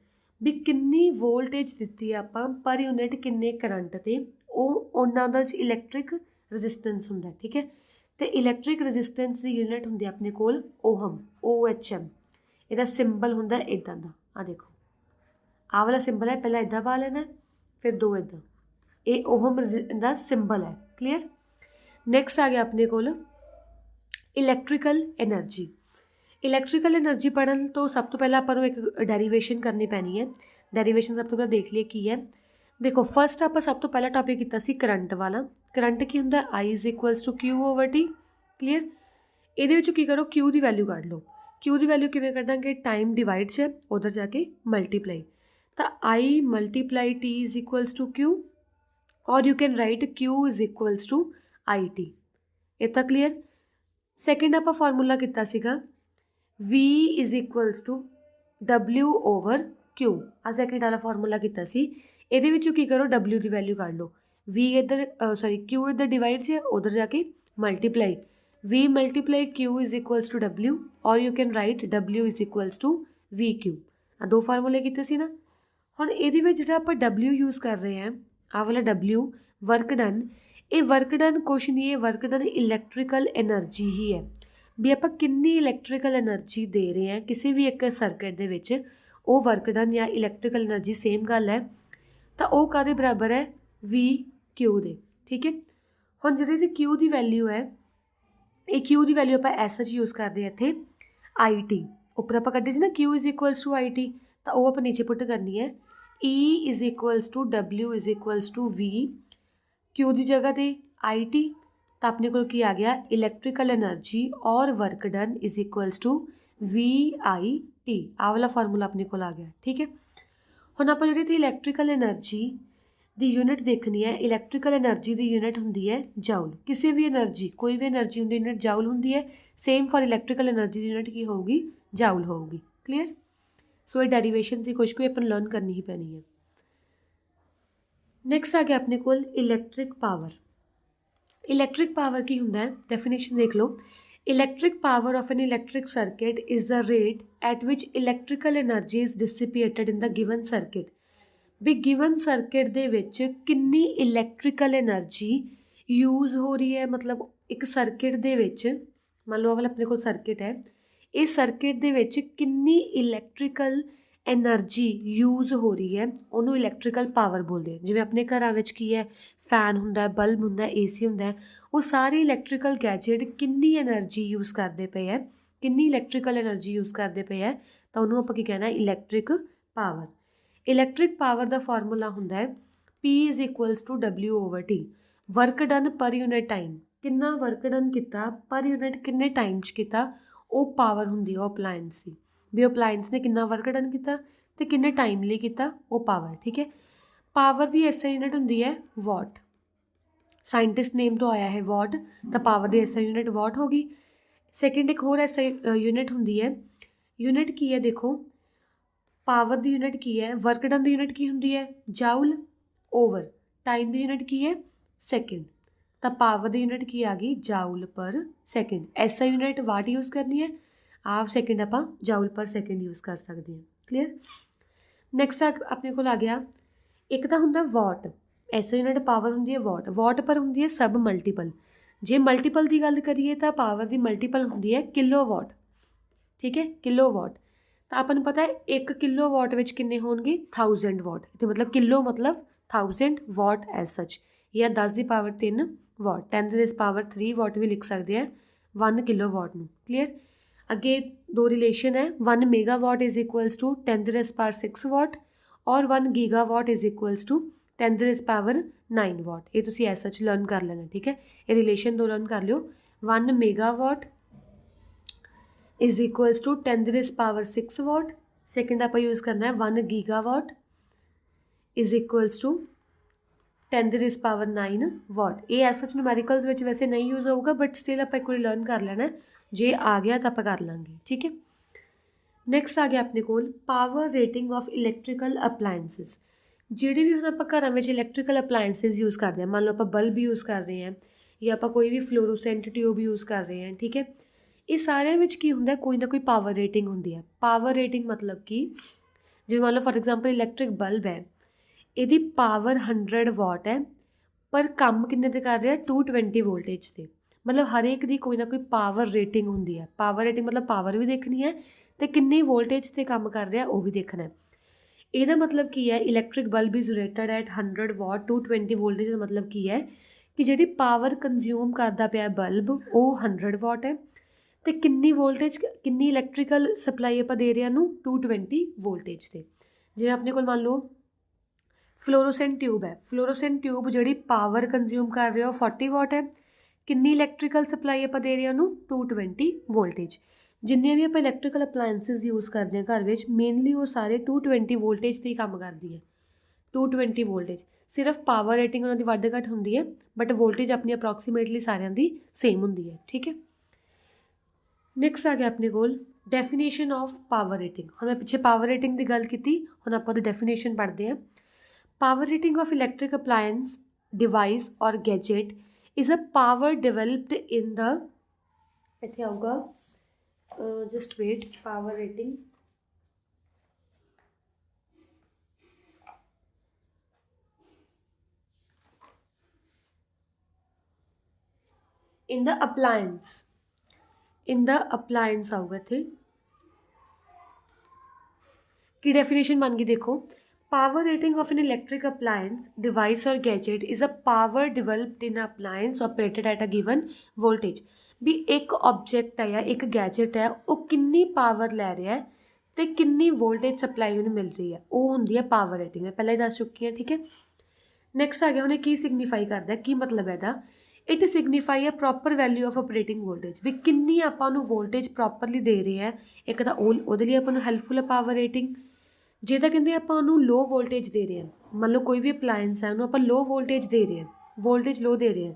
ਵੀ ਕਿੰਨੀ ਵੋਲਟੇਜ ਦਿੱਤੀ ਆਪਾਂ ਪਰ ਯੂਨਿਟ ਕਿੰਨੇ ਕਰੰਟ 'ਤੇ, ਉਹ ਉਹਨਾਂ ਦਾ ਇਲੈਕਟ੍ਰਿਕ ਰੈਜ਼ਿਸਟੈਂਸ ਹੁੰਦਾ। ਠੀਕ ਹੈ। ਅਤੇ ਇਲੈਕਟ੍ਰਿਕ ਰੈਜ਼ਿਸਟੈਂਸ ਦੀ ਯੂਨਿਟ ਹੁੰਦੀ ਆਪਣੇ ਕੋਲ OHM, OHM। ਇਹਦਾ ਸਿੰਬਲ ਹੁੰਦਾ ਇੱਦਾਂ ਦਾ, ਆਹ ਦੇਖੋ ਆਹ ਵਾਲਾ ਸਿੰਬਲ ਹੈ, ਪਹਿਲਾਂ ਇੱਦਾਂ ਪਾ ਲੈਣਾ, ਫਿਰ ਦੋ ਇੱਦਾਂ, ਇਹ OHM ਦਾ ਸਿੰਬਲ ਹੈ। ਕਲੀਅਰ। ਨੈਕਸਟ ਆ ਗਿਆ ਆਪਣੇ ਕੋਲ ਇਲੈਕਟ੍ਰੀਕਲ ਐਨਰਜੀ। ਇਲੈਕਟ੍ਰੀਕਲ ਐਨਰਜੀ ਪੜ੍ਹਨ ਤੋਂ ਸਭ ਤੋਂ ਪਹਿਲਾਂ ਆਪਾਂ ਨੂੰ ਇੱਕ ਡੈਰੀਵੇਸ਼ਨ ਕਰਨੀ ਪੈਣੀ ਹੈ। ਡੈਰੀਵੇਸ਼ਨ ਸਭ ਤੋਂ ਪਹਿਲਾਂ ਦੇਖ ਲਈਏ ਕੀ ਹੈ। ਦੇਖੋ ਫਸਟ ਆਪਾਂ ਸਭ ਤੋਂ ਪਹਿਲਾਂ ਟੌਪਿਕ ਕੀਤਾ ਸੀ ਕਰੰਟ ਵਾਲਾ। ਕਰੰਟ ਕੀ ਹੁੰਦਾ, I is equals to Q over T। Clear. ਇਹਦੇ ਵਿੱਚੋਂ ਕੀ ਕਰੋ, Q ਦੀ ਵੈਲਿਊ ਕੱਢ ਲਓ। Q ਦੀ ਵੈਲਿਊ ਕਿਵੇਂ ਕੱਢਾਂਗੇ, ਟਾਈਮ ਡਿਵਾਈਡ 'ਚ ਉਧਰ ਜਾ ਕੇ ਮਲਟੀਪਲਾਈ, ਤਾਂ I multiply T is equals to Q, ਔਰ you can write Q is equals to IT। ਇਹ ਤਾਂ ਕਲੀਅਰ। ਸੈਕਿੰਡ ਆਪਾਂ ਫਾਰਮੂਲਾ ਕੀਤਾ ਸੀਗਾ V is equals to W over Q। ਆ ਸੈਕਿੰਡ ਵਾਲਾ ਫਾਰਮੂਲਾ ਕੀਤਾ ਸੀ। ਇਹਦੇ ਵਿੱਚੋਂ ਕੀ ਕਰੋ, W ਦੀ ਵੈਲਿਊ ਕੱਢ ਲਓ। V ਇੱਧਰ Q ਇੱਧਰ ਡਿਵਾਈਡ 'ਚ, ਉਧਰ ਜਾ ਕੇ multiply. V multiply Q is equals to W, or you can write W is equals to VQ। ਆ ਦੋ ਫਾਰਮੂਲੇ ਕੀਤੇ ਸੀ ਨਾ। ਹੁਣ ਇਹਦੇ ਵਿੱਚ ਜਿਹੜਾ ਆਪਾਂ W ਯੂਜ਼ ਕਰ ਰਹੇ ਹਾਂ, ਆਹ ਵਾਲਾ W ਵਰਕ ਡਨ, ਇਹ ਵਰਕ ਡਨ ਕੁਛ ਨਹੀਂ, ਇਹ ਵਰਕ ਡਨ ਇਲੈਕਟ੍ਰੀਕਲ ਐਨਰਜੀ ਹੀ ਹੈ। ਵੀ ਆਪਾਂ ਕਿੰਨੀ ਇਲੈਕਟ੍ਰੀਕਲ ਐਨਰਜੀ ਦੇ ਰਹੇ ਹਾਂ ਕਿਸੇ ਵੀ ਇੱਕ ਸਰਕਟ ਦੇ ਵਿੱਚ, ਉਹ ਵਰਕ ਡਨ ਜਾਂ ਇਲੈਕਟ੍ਰੀਕਲ ਐਨਰਜੀ ਸੇਮ ਗੱਲ ਹੈ। ਤਾਂ ਉਹ ਕਾਹਦੇ ਬਰਾਬਰ ਹੈ, VQ ਦੇ। ਠੀਕ ਹੈ। ਹੁਣ ਜਿਹੜੀ ਇਹਦੀ Q ਦੀ ਵੈਲਿਊ ਹੈ, ਇਹ Q ਦੀ ਵੈਲਿਊ ਆਪਾਂ SH ਯੂਜ਼ ਕਰਦੇ ਹਾਂ ਇੱਥੇ IT। ਉੱਪਰ ਆਪਾਂ ਕੱਢੀ ਸੀ ਨਾ Q is equals to IT, ਤਾਂ ਉਹ ਆਪਾਂ ਨੀਚੇ ਪੁੱਟ ਕਰਨੀ ਹੈ। E is equals to W is equals to V। Q ਦੀ ਜਗ੍ਹਾ 'ਤੇ IT, ਤਾਂ ਆਪਣੇ ਕੋਲ ਕੀ ਆ ਗਿਆ, ਇਲੈਕਟ੍ਰੀਕਲ ਐਨਰਜੀ ਔਰ work done is equals to VIT। ਆਹ ਵਾਲਾ ਫਾਰਮੂਲਾ ਆਪਣੇ ਕੋਲ ਆ ਗਿਆ। ਠੀਕ ਹੈ। ਹੁਣ ਆਪਾਂ ਜਿਹੜੀ ਇੱਥੇ ਇਲੈਕਟ੍ਰੀਕਲ ਐਨਰਜੀ ਦੀ ਯੂਨਿਟ ਦੇਖਣੀ ਹੈ, ਇਲੈਕਟ੍ਰੀਕਲ ਐਨਰਜੀ ਦੀ ਯੂਨਿਟ ਹੁੰਦੀ ਹੈ ਜਾਊਲ। ਕਿਸੇ ਵੀ ਐਨਰਜੀ, ਕੋਈ ਵੀ ਐਨਰਜੀ ਹੁੰਦੀ ਯੂਨਿਟ ਜਾਊਲ ਹੁੰਦੀ ਹੈ। Same for electrical energy the unit ਕੀ ਹੋਊਗੀ, ਜਾਊਲ ਹੋਊਗੀ। ਕਲੀਅਰ। ਸੋ ਇਹ ਡੈਰੀਵੇਸ਼ਨ ਸੀ ਕੁਛ ਕੋਈ ਆਪਾਂ ਨੂੰ ਲਰਨ ਕਰਨੀ ਹੀ ਪੈਣੀ ਹੈ। ਨੈਕਸਟ ਆ ਗਿਆ ਆਪਣੇ ਕੋਲ ਇਲੈਕਟ੍ਰਿਕ ਪਾਵਰ। ਇਲੈਕਟ੍ਰਿਕ ਪਾਵਰ ਕੀ ਹੁੰਦਾ ਹੈ, ਡੈਫੀਨੇਸ਼ਨ ਦੇਖ ਲਓ। Electric power of an electric circuit is the rate at which electrical energy is dissipated in the given circuit. ਵੀ ਗਿਵਨ ਸਰਕਿਟ ਦੇ ਵਿੱਚ ਕਿੰਨੀ ਇਲੈਕਟ੍ਰੀਕਲ ਐਨਰਜੀ ਯੂਜ਼ ਹੋ ਰਹੀ ਹੈ, ਮਤਲਬ ਇੱਕ ਸਰਕਿਟ ਦੇ ਵਿੱਚ ਮੰਨ ਲਓ ਆਪਣੇ ਕੋਲ ਸਰਕਿਟ ਹੈ, ਇਹ ਸਰਕਿਟ ਦੇ ਵਿੱਚ ਕਿੰਨੀ ਇਲੈਕਟ੍ਰੀਕਲ ਐਨਰਜੀ ਯੂਜ਼ ਹੋ ਰਹੀ ਹੈ, ਉਹਨੂੰ ਇਲੈਕਟ੍ਰੀਕਲ ਪਾਵਰ ਬੋਲਦੇ ਆ। ਜਿਵੇਂ ਆਪਣੇ ਘਰਾਂ ਵਿੱਚ ਕੀ ਹੈ, ਫੈਨ ਹੁੰਦਾ, ਬਲਬ ਹੁੰਦਾ, AC ਹੁੰਦਾ, ਉਹ ਸਾਰੇ ਇਲੈਕਟ੍ਰੀਕਲ ਗੈਜਟ ਕਿੰਨੀ ਐਨਰਜੀ ਯੂਜ਼ ਕਰਦੇ ਪਏ ਹੈ, ਕਿੰਨੀ ਇਲੈਕਟ੍ਰੀਕਲ ਐਨਰਜੀ ਯੂਜ਼ ਕਰਦੇ ਪਏ ਹੈ, ਤਾਂ ਉਹਨੂੰ ਆਪਾਂ ਕੀ ਕਹਿਣਾ, ਇਲੈਕਟ੍ਰਿਕ ਪਾਵਰ। ਇਲੈਕਟ੍ਰਿਕ ਪਾਵਰ ਦਾ ਫਾਰਮੂਲਾ ਹੁੰਦਾ ਹੈ P is equals to W over T। Work done per unit time, ਕਿੰਨਾ ਵਰਕ ਡਨ ਕੀਤਾ ਪਰ ਯੂਨਿਟ ਕਿੰਨੇ ਟਾਈਮ 'ਚ ਕੀਤਾ, ਉਹ ਪਾਵਰ ਹੁੰਦੀ ਹੈ ਉਹ ਅਪਲਾਇੰਸ ਦੀ। ਵੀ ਅਪਲਾਇੰਸ ਨੇ ਕਿੰਨਾ ਵਰਕ ਡਨ ਕੀਤਾ ਅਤੇ ਕਿੰਨੇ ਟਾਈਮ ਲਈ ਕੀਤਾ, ਉਹ ਪਾਵਰ। ਠੀਕ ਹੈ। ਪਾਵਰ ਦੀ SI ਯੂਨਿਟ ਹੁੰਦੀ ਹੈ ਵਾਟ। ਸਾਇੰਟਿਸਟ ਨੇਮ ਤੋਂ ਆਇਆ ਹੈ ਵਾਟ, ਤਾਂ ਪਾਵਰ ਦੀ SI ਯੂਨਿਟ ਵਾਟ ਹੋ ਗਈ। ਸੈਕਿੰਡ ਇੱਕ ਹੋਰ SI ਯੂਨਿਟ ਹੁੰਦੀ ਹੈ, ਯੂਨਿਟ ਕੀ ਹੈ ਦੇਖੋ, ਪਾਵਰ ਦੀ ਯੂਨਿਟ ਕੀ ਹੈ, ਵਰਕ ਡਨ ਦੀ ਯੂਨਿਟ ਕੀ ਹੁੰਦੀ ਹੈ, ਜਾਊਲ ਓਵਰ ਟਾਈਮ ਦੀ ਯੂਨਿਟ ਕੀ ਹੈ, ਸੈਕਿੰਡ। ਤਾਂ ਪਾਵਰ ਦੀ ਯੂਨਿਟ ਕੀ ਆ ਗਈ, ਜਾਊਲ ਪਰ ਸੈਕਿੰਡ। SI ਯੂਨਿਟ ਵਾਟ ਯੂਜ਼ ਕਰਨੀ ਹੈ, ਆਪ ਸੈਕਿੰਡ ਆਪਾਂ ਜਾਊਲ ਪਰ ਸੈਕਿੰਡ ਯੂਜ਼ ਕਰ ਸਕਦੇ ਹਾਂ। ਕਲੀਅਰ। ਨੈਕਸਟ ਆਪਣੇ ਕੋਲ ਆ ਗਿਆ, ਇੱਕ ਤਾਂ ਹੁੰਦਾ ਵਾਟ, SI ਯੂਨਿਟ ਪਾਵਰ ਹੁੰਦੀ ਹੈ ਵਾਟ, ਵਾਟ ਪਰ ਹੁੰਦੀ ਹੈ ਸਬ ਮਲਟੀਪਲ। ਜੇ ਮਲਟੀਪਲ ਦੀ ਗੱਲ ਕਰੀਏ ਤਾਂ ਪਾਵਰ ਦੀ ਮਲਟੀਪਲ ਹੁੰਦੀ ਹੈ ਕਿਲੋ ਵਾਟ। ਠੀਕ ਹੈ, ਕਿਲੋ ਵਾਟ। ਤਾਂ ਆਪਾਂ ਨੂੰ ਪਤਾ ਹੈ 1 ਕਿਲੋ ਵਾਟ ਵਿੱਚ ਕਿੰਨੇ ਹੋਣਗੇ, 1000 ਵਾਟ। ਅਤੇ ਮਤਲਬ ਕਿਲੋ ਮਤਲਬ 1000 ਵਾਟ ਐਜ਼ ਸੱਚ, ਜਾਂ 10 ਦੀ ਪਾਵਰ 3 ਵਾਟ, 10 ਦੀ ਪਾਵਰ 3 ਵਾਟ ਵੀ ਲਿਖ ਸਕਦੇ ਆ 1 ਕਿਲੋ ਵਾਟ ਨੂੰ। ਕਲੀਅਰ। ਅੱਗੇ ਦੋ ਰਿਲੇਸ਼ਨ ਹੈ, 1 mega watt is equals to 10 ਦੀ ਪਾਵਰ 6 ਵਾਟ, ਔਰ 1 giga watt is equals to 10 ਦੀ ਪਾਵਰ 9 ਵਾਟ। ਇਹ ਤੁਸੀਂ ਐਸ ਸੱਚ ਲਰਨ ਕਰ ਲੈਣਾ। ਠੀਕ ਹੈ, ਇਹ ਰਿਲੇਸ਼ਨ ਦੋ ਲਰਨ ਕਰ ਲਿਓ। 1 mega watt is equals to 10 ਦੀ ਪਾਵਰ 6 ਵਾਟ। ਸੈਕਿੰਡ ਆਪਾਂ ਯੂਜ਼ ਕਰਨਾ ਹੈ 1 giga watt is equals to 10 ਦੀ ਪਾਵਰ 9 ਵਾਟ। ਇਹ ਐਸ ਸੱਚ ਨੂਮੈਰੀਕਲਸ ਵਿੱਚ ਵੈਸੇ ਨਹੀਂ ਯੂਜ਼ ਹੋਊਗਾ, ਬਟ ਸਟਿਲ ਆਪਾਂ ਇੱਕ ਵਾਰੀ ਲਰਨ ਕਰ ਲੈਣਾ, ਜੇ ਆ ਗਿਆ ਤਾਂ ਆਪਾਂ ਕਰ ਲਾਂਗੇ। ਠੀਕ ਹੈ। ਨੈਕਸਟ ਆ ਗਿਆ ਆਪਣੇ ਕੋਲ power rating of electrical appliances. ਜਿਹੜੇ ਵੀ ਹੁਣ ਆਪਾਂ ਘਰਾਂ ਵਿੱਚ ਇਲੈਕਟ੍ਰੀਕਲ ਅਪਲਾਇੰਸਿਸ ਯੂਜ਼ ਕਰਦੇ ਹਾਂ, ਮੰਨ ਲਓ ਆਪਾਂ ਬਲਬ ਯੂਜ਼ ਕਰ ਰਹੇ ਹਾਂ, ਜਾਂ ਆਪਾਂ ਕੋਈ ਵੀ ਫਲੋਰੋਸੈਂਟ ਟਿਊਬ ਯੂਜ਼ ਕਰ ਰਹੇ ਹਾਂ। ਠੀਕ ਹੈ, ਇਹ ਸਾਰਿਆਂ ਵਿੱਚ ਕੀ ਹੁੰਦਾ, ਕੋਈ ਨਾ ਕੋਈ ਪਾਵਰ ਰੇਟਿੰਗ ਹੁੰਦੀ ਹੈ। ਪਾਵਰ ਰੇਟਿੰਗ ਮਤਲਬ ਕਿ ਜਿਵੇਂ ਮੰਨ ਲਓ ਫੋਰ ਐਗਜ਼ਾਮਪਲ ਇਲੈਕਟ੍ਰਿਕ ਬਲਬ ਹੈ, ਇਹਦੀ ਪਾਵਰ 100 ਵਾਟ ਹੈ, ਪਰ ਕੰਮ ਕਿੰਨੇ 'ਤੇ ਕਰ ਰਿਹਾ, 220 ਵੋਲਟੇਜ 'ਤੇ। ਮਤਲਬ ਹਰੇਕ ਦੀ ਕੋਈ ਨਾ ਕੋਈ ਪਾਵਰ ਰੇਟਿੰਗ ਹੁੰਦੀ ਹੈ। ਪਾਵਰ ਰੇਟਿੰਗ ਮਤਲਬ ਪਾਵਰ ਵੀ ਦੇਖਣੀ ਹੈ ਅਤੇ ਕਿੰਨੀ ਵੋਲਟੇਜ 'ਤੇ ਕੰਮ ਕਰ ਰਿਹਾ ਉਹ ਵੀ ਦੇਖਣਾ ਹੈ। ਇਹਦਾ ਮਤਲਬ ਕੀ ਹੈ, electric bulb is rated at 100 watt 220 voltage ਦਾ ਮਤਲਬ ਕੀ ਹੈ ਕਿ ਜਿਹੜੀ ਪਾਵਰ ਕੰਜ਼ਿਊਮ ਕਰਦਾ ਪਿਆ ਬਲਬ ਉਹ 100 ਵਾਟ ਹੈ, ਅਤੇ ਕਿੰਨੀ ਵੋਲਟੇਜ, ਕਿੰਨੀ ਇਲੈਕਟ੍ਰੀਕਲ ਸਪਲਾਈ ਆਪਾਂ ਦੇ ਰਹੇ ਹਾਂ ਨੂੰ 220 ਵੋਲਟੇਜ 'ਤੇ। ਜਿਵੇਂ ਆਪਣੇ ਕੋਲ ਮੰਨ ਲਓ ਫਲੋਰੋਸੈਂਟ ਟਿਊਬ ਹੈ, ਫਲੋਰੋਸੈਂਟ ਟਿਊਬ ਜਿਹੜੀ ਪਾਵਰ ਕੰਜ਼ਿਊਮ ਕਰ ਰਿਹਾ ਉਹ 40 ਵਾਟ ਹੈ, ਕਿੰਨੀ ਇਲੈਕਟ੍ਰੀਕਲ ਸਪਲਾਈ ਆਪਾਂ ਦੇ ਰਹੇ ਹਾਂ ਉਹਨੂੰ 220 ਵੋਲਟੇਜ। ਜਿੰਨੇ ਵੀ ਆਪਾਂ ਇਲੈਕਟ੍ਰੀਕਲ ਅਪਲਾਇੰਸਿਸ ਯੂਜ਼ ਕਰਦੇ ਹਾਂ ਘਰ ਵਿੱਚ, ਮੇਨਲੀ ਉਹ ਸਾਰੇ 220 ਵੋਲਟੇਜ 'ਤੇ ਹੀ ਕੰਮ ਕਰਦੀ ਹੈ। 220 ਵੋਲਟੇਜ। ਸਿਰਫ ਪਾਵਰ ਰੇਟਿੰਗ ਉਹਨਾਂ ਦੀ ਵੱਧ ਘੱਟ ਹੁੰਦੀ ਹੈ, ਬਟ ਵੋਲਟੇਜ ਆਪਣੀ ਅਪਰੋਕਸੀਮੇਟਲੀ ਸਾਰਿਆਂ ਦੀ ਸੇਮ ਹੁੰਦੀ ਹੈ। ਠੀਕ ਹੈ, ਨੈਕਸਟ ਆ ਗਿਆ ਆਪਣੇ ਕੋਲ ਡੈਫੀਨੇਸ਼ਨ ਆਫ ਪਾਵਰ ਰੇਟਿੰਗ। ਹੁਣ ਮੈਂ ਪਿੱਛੇ ਪਾਵਰ ਰੇਟਿੰਗ ਦੀ ਗੱਲ ਕੀਤੀ, ਹੁਣ ਆਪਾਂ ਉਹਦੀ ਡੈਫੀਨੇਸ਼ਨ ਪੜ੍ਹਦੇ ਹਾਂ। Power rating of electric appliance device or gadget is a power developed in the, ਇੱਥੇ ਆਊਗਾ just wait, power rating in the appliance, in the appliance ਆਊਗਾ ਇੱਥੇ। ਕੀ ਡੈਫੀਨੇਸ਼ਨ ਬਣ ਗਈ ਦੇਖੋ, power rating of an electric appliance device or gadget is a power developed in appliance operated at a given voltage. ਵੀ ਇੱਕ object ਹੈ ਜਾਂ ਇੱਕ ਗੈਜਟ ਹੈ, ਉਹ ਕਿੰਨੀ ਪਾਵਰ ਲੈ ਰਿਹਾ ਹੈ ਅਤੇ ਕਿੰਨੀ ਵੋਲਟੇਜ ਸਪਲਾਈ ਉਹਨੂੰ ਮਿਲ ਰਹੀ ਹੈ, ਉਹ ਹੁੰਦੀ ਹੈ ਪਾਵਰ ਰੇਟਿੰਗ। ਮੈਂ ਪਹਿਲਾਂ ਹੀ ਦੱਸ ਚੁੱਕੀ ਹਾਂ। ਠੀਕ ਹੈ, ਨੈਕਸਟ ਆ ਗਿਆ ਉਹਨੇ ਕੀ ਸਿਗਨੀਫਾਈ ਕਰਦਾ, ਕੀ ਮਤਲਬ ਹੈ ਇਹਦਾ। It signify a proper value of operating voltage, ਵੀ ਕਿੰਨੀ ਆਪਾਂ ਨੂੰ ਵੋਲਟੇਜ ਪ੍ਰੋਪਰਲੀ ਦੇ ਰਹੇ ਹੈ। ਇੱਕ ਤਾਂ ਉਹਦੇ ਲਈ ਆਪਾਂ ਨੂੰ ਹੈਲਪਫੁਲ ਹੈ ਪਾਵਰ ਰੇਟਿੰਗ। ਜੇ ਤਾਂ ਕਹਿੰਦੇ ਆਪਾਂ ਉਹਨੂੰ ਲੋ ਵੋਲਟੇਜ ਦੇ ਰਹੇ ਹਾਂ, ਮੰਨ ਲਓ ਕੋਈ ਵੀ ਅਪਲਾਇੰਸ ਹੈ ਉਹਨੂੰ ਆਪਾਂ ਲੋ ਵੋਲਟੇਜ ਦੇ ਰਹੇ ਹਾਂ, ਵੋਲਟੇਜ ਲੋ ਦੇ ਰਹੇ ਹਾਂ,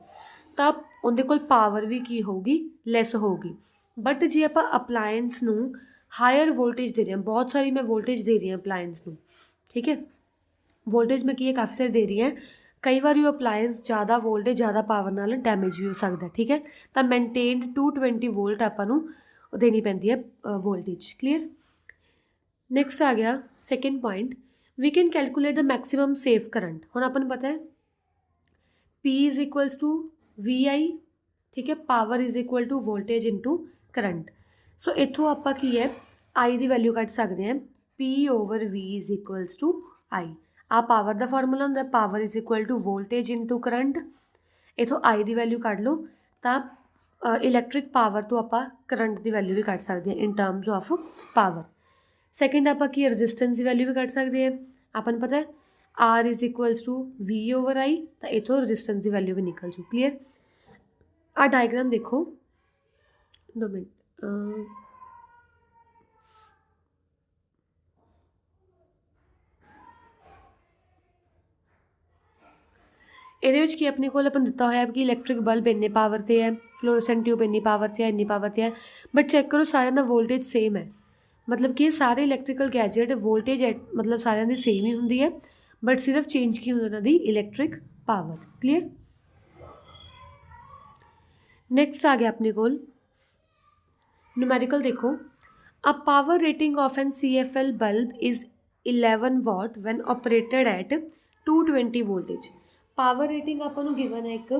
ਤਾਂ ਉਹਦੇ ਕੋਲ ਪਾਵਰ ਵੀ ਕੀ ਹੋਊਗੀ, ਲੈਸ ਹੋਊਗੀ। ਬਟ ਜੇ ਆਪਾਂ ਅਪਲਾਇੰਸ ਨੂੰ ਹਾਇਰ ਵੋਲਟੇਜ ਦੇ ਰਹੇ ਹਾਂ, ਬਹੁਤ ਸਾਰੀ ਮੈਂ ਵੋਲਟੇਜ ਦੇ ਰਹੀ ਹਾਂ ਅਪਲਾਇੰਸ ਨੂੰ, ਠੀਕ ਹੈ, ਵੋਲਟੇਜ ਮੈਂ ਕੀ ਹੈ ਕਾਫੀ ਸਾਰੀ ਦੇ ਰਹੀ ਹਾਂ, ਕਈ ਵਾਰੀ ਉਹ ਅਪਲਾਇੰਸ ਜ਼ਿਆਦਾ ਵੋਲਟੇਜ ਜ਼ਿਆਦਾ ਪਾਵਰ ਨਾਲ ਡੈਮੇਜ ਵੀ ਹੋ ਸਕਦਾ। ਠੀਕ ਹੈ, ਤਾਂ ਮੇਨਟੇਨਡ 220 ਵੋਲਟ ਆਪਾਂ ਨੂੰ ਦੇਣੀ ਪੈਂਦੀ ਹੈ ਵੋਲਟੇਜ। ਕਲੀਅਰ, ਨੈਕਸਟ ਆ ਗਿਆ second point, we can calculate the maximum safe current. ਹੁਣ ਆਪਾਂ ਨੂੰ ਪਤਾ ਹੈ P is equals to VI, ਠੀਕ ਹੈ, power is equal to voltage into current. So ਇੱਥੋਂ ਆਪਾਂ ਕੀ ਹੈ I ਦੀ ਵੈਲਿਊ ਕੱਢ ਸਕਦੇ ਹਾਂ, P/V is equals to I। ਆ ਪਾਵਰ ਦਾ ਫਾਰਮੂਲਾ ਹੁੰਦਾ, power is equal to voltage into current. ਇੱਥੋਂ I ਦੀ ਵੈਲਿਊ ਕੱਢ ਲਓ ਤਾਂ ਇਲੈਕਟ੍ਰਿਕ ਪਾਵਰ ਤੋਂ ਆਪਾਂ ਕਰੰਟ ਦੀ ਵੈਲਿਊ ਵੀ ਕੱਢ ਸਕਦੇ ਹਾਂ ਇਨ ਟਰਮਸ ਆਫ ਪਾਵਰ। ਸੈਕਿੰਡ ਆਪਾਂ ਕੀ ਰੈਜ਼ਿਸਟੈਂਸ ਦੀ ਵੈਲਿਊ ਵੀ ਕੱਢ ਸਕਦੇ ਹਾਂ। ਆਪਾਂ ਨੂੰ ਪਤਾ ਹੈ R is equals to V/I, ਤਾਂ ਇੱਥੋਂ ਰੈਜ਼ਿਸਟੈਂਸ ਦੀ ਵੈਲਿਊ ਵੀ ਨਿਕਲ ਜੂ। ਕਲੀਅਰ, ਆ ਡਾਇਗਰਾਮ ਦੇਖੋ, 2 ਮਿੰਟ, ਇਹਦੇ ਵਿੱਚ ਕੀ ਆਪਣੇ ਕੋਲ ਆਪਾਂ ਦਿੱਤਾ ਹੋਇਆ ਕਿ ਇਲੈਕਟ੍ਰਿਕ ਬਲਬ ਇੰਨੇ ਪਾਵਰ 'ਤੇ ਹੈ, ਫਲੋਰਸੈਂਟ ਟਿਊਬ ਇੰਨੀ ਪਾਵਰ 'ਤੇ ਹੈ, ਇੰਨੀ ਪਾਵਰ 'ਤੇ ਹੈ, ਬਟ ਚੈੱਕ ਕਰੋ ਸਾਰਿਆਂ ਦਾ ਵੋਲਟੇਜ ਸੇਮ ਹੈ। ਮਤਲਬ ਕਿ ਇਹ ਸਾਰੇ ਇਲੈਕਟ੍ਰੀਕਲ ਗੈਜਟ ਵੋਲਟੇਜ ਮਤਲਬ ਸਾਰਿਆਂ ਦੀ ਸੇਮ ਹੀ ਹੁੰਦੀ ਹੈ, ਬਟ ਸਿਰਫ ਚੇਂਜ ਕੀ ਹੁੰਦਾ ਇਹਨਾਂ ਦੀ ਇਲੈਕਟ੍ਰਿਕ ਪਾਵਰ। ਕਲੀਅਰ, ਨੈਕਸਟ ਆ ਗਿਆ ਆਪਣੇ ਕੋਲ ਨਿਊਮੈਰੀਕਲ ਦੇਖੋ, a power rating of an CFL bulb is 11 watt when operated at 220 voltage. Power rating ਆਪਾਂ ਨੂੰ ਗਿਵਨ ਹੈ ਇੱਕ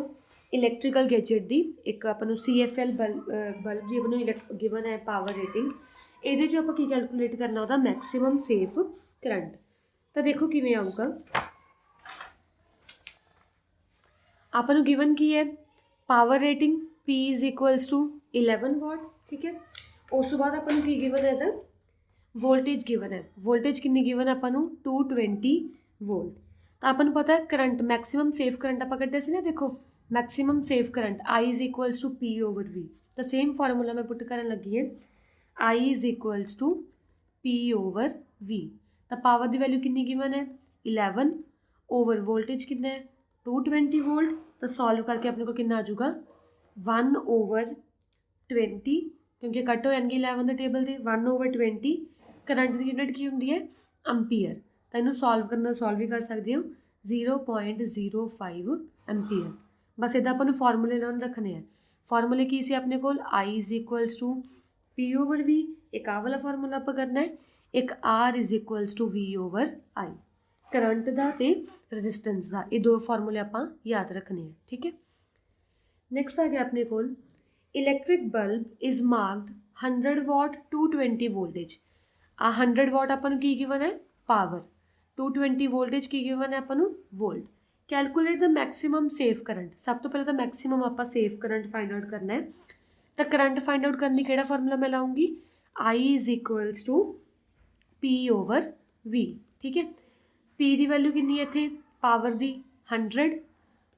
ਇਲੈਕਟ੍ਰੀਕਲ ਗੈਜਟ ਦੀ, ਇੱਕ ਆਪਾਂ ਨੂੰ CFL ਬਲਬ ਦੀ ਆਪਾਂ ਨੂੰ ਗਿਵਨ ਹੈ ਪਾਵਰ ਰੇਟਿੰਗ। ਇਹਦੇ 'ਚ ਆਪਾਂ ਕੀ ਕੈਲਕੂਲੇਟ ਕਰਨਾ ਉਹਦਾ ਮੈਕਸਿਮਮ ਸੇਫ ਕਰੰਟ। ਤਾਂ ਦੇਖੋ ਕਿਵੇਂ ਆਊਗਾ, ਆਪਾਂ ਨੂੰ ਗਿਵਨ ਕੀ ਹੈ power rating P is equals to 11 watt, ਠੀਕ ਹੈ। ਉਸ ਤੋਂ ਬਾਅਦ ਆਪਾਂ ਨੂੰ ਕੀ ਗਿਵਨ ਹੈ ਤਾਂ ਵੋਲਟੇਜ ਗਿਵਨ ਹੈ, ਵੋਲਟੇਜ ਕਿੰਨੀ ਗਿਵਨ ਆਪਾਂ ਨੂੰ 220 ਵੋਲਟ। ਤਾਂ ਆਪਾਂ ਨੂੰ ਪਤਾ ਹੈ ਕਰੰਟ ਮੈਕਸਿਮਮ ਸੇਫ ਕਰੰਟ ਆਪਾਂ ਕੱਢਿਆ ਸੀ ਨਾ, ਦੇਖੋ maximum safe current I is equals to P/V। ਤਾਂ ਸੇਮ ਫਾਰਮੂਲਾ ਮੈਂ ਪੁੱਟ ਕਰਨ ਲੱਗੀ ਹੈ, I is equals to P/V। ਤਾਂ ਪਾਵਰ ਦੀ ਵੈਲਿਊ ਕਿੰਨੀ ਗਿਵਨ ਹੈ 11 ਓਵਰ ਵੋਲਟੇਜ ਕਿੰਨਾ ਹੈ 220 ਵੋਲਟ। ਤਾਂ ਸੋਲਵ ਕਰਕੇ ਆਪਣੇ ਕੋਲ ਕਿੰਨਾ ਆ ਜਾਊਗਾ 1/20, ਕਿਉਂਕਿ ਕੱਟ ਹੋ ਜਾਣਗੇ 11 ਦੇ ਟੇਬਲ ਦੇ, 1/20। ਕਰੰਟ ਦੀ ਯੂਨਿਟ ਕੀ ਹੁੰਦੀ ਹੈ ਐਂਪੀਅਰ। ਤਾਂ ਇਹਨੂੰ ਸੋਲਵ ਕਰਨਾ ਸੋਲਵ ਵੀ ਕਰ ਸਕਦੇ ਹੋ 0.05 ਐਂਪੀਅਰ। ਬਸ ਇੱਦਾਂ ਆਪਾਂ ਨੂੰ ਫਾਰਮੂਲੇ ਨਾਲ ਰੱਖਣੇ ਆ। ਫਾਰਮੂਲੇ ਕੀ ਸੀ ਆਪਣੇ ਕੋਲ I is equals to P/V, ਇੱਕ ਆਹ ਵਾਲਾ ਫਾਰਮੂਲਾ ਆਪਾਂ ਕਰਨਾ ਹੈ, ਇੱਕ R is equals to V/I, current ਦਾ ਅਤੇ ਰੈਜ਼ਿਸਟੈਂਸ ਦਾ। ਇਹ ਦੋ ਫਾਰਮੂਲੇ ਆਪਾਂ ਯਾਦ ਰੱਖਣੇ ਆ, ਠੀਕ ਹੈ। ਨੈਕਸਟ ਆ ਗਿਆ ਆਪਣੇ ਕੋਲ electric bulb is marked 100 watt 220 voltage. ਆ 100 ਵਾਟ ਆਪਾਂ ਨੂੰ ਕੀ ਗਿਵਨ ਹੈ ਪਾਵਰ, 220 ਵੋਲਟੇਜ ਕੀ ਗਿਵਨ ਹੈ ਆਪਾਂ ਨੂੰ wallet. Calculate the maximum safe current. ਸਭ ਤੋਂ ਪਹਿਲਾਂ ਤਾਂ ਮੈਕਸਿਮਮ ਆਪਾਂ ਸੇਫ ਕਰੰਟ ਫਾਈਂਡ ਆਊਟ ਕਰਨਾ ਹੈ। ਤਾਂ ਕਰੰਟ ਫਾਈਂਡ ਆਊਟ ਕਰਨ ਲਈ ਕਿਹੜਾ ਫਾਰਮੂਲਾ ਮੈਂ ਲਾਉਂਗੀ I is equals to P/V, ਠੀਕ ਹੈ। P ਦੀ ਵੈਲਿਊ ਕਿੰਨੀ ਹੈ ਇੱਥੇ ਪਾਵਰ ਦੀ 100,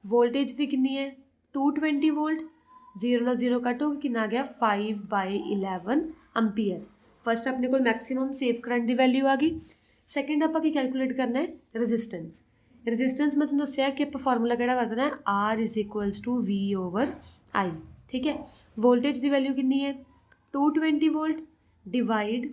ਵੋਲਟੇਜ ਦੀ ਕਿੰਨੀ ਹੈ 220 ਵੋਲਟ, 0 ਨਾਲ 0 ਕੱਟ ਹੋ ਕੇ ਕਿੰਨਾ ਆ ਗਿਆ 5/11 ਐਂਪੀਅਰ। ਫਸਟ ਆਪਣੇ ਕੋਲ ਮੈਕਸਿਮਮ ਸੇਫ ਕਰੰਟ ਦੀ ਵੈਲਿਊ ਆ ਗਈ। ਸੈਕਿੰਡ ਆਪਾਂ ਕੀ ਕੈਲਕੂਲੇਟ ਕਰਨਾ ਹੈ, ਰੈਜ਼ਿਸਟੈਂਸ। ਰੈਜ਼ਿਸਟੈਂਸ ਮੈਂ ਤੁਹਾਨੂੰ ਦੱਸਿਆ ਕਿ ਆਪਾਂ ਫਾਰਮੂਲਾ ਕਿਹੜਾ ਵਰਤਣਾ ਹੈ, R is equals to V/I। ਠੀਕ ਹੈ। ਵੋਲਟੇਜ ਦੀ ਵੈਲਿਊ ਕਿੰਨੀ ਹੈ, 220 ਵੋਲਟ ਡਿਵਾਈਡ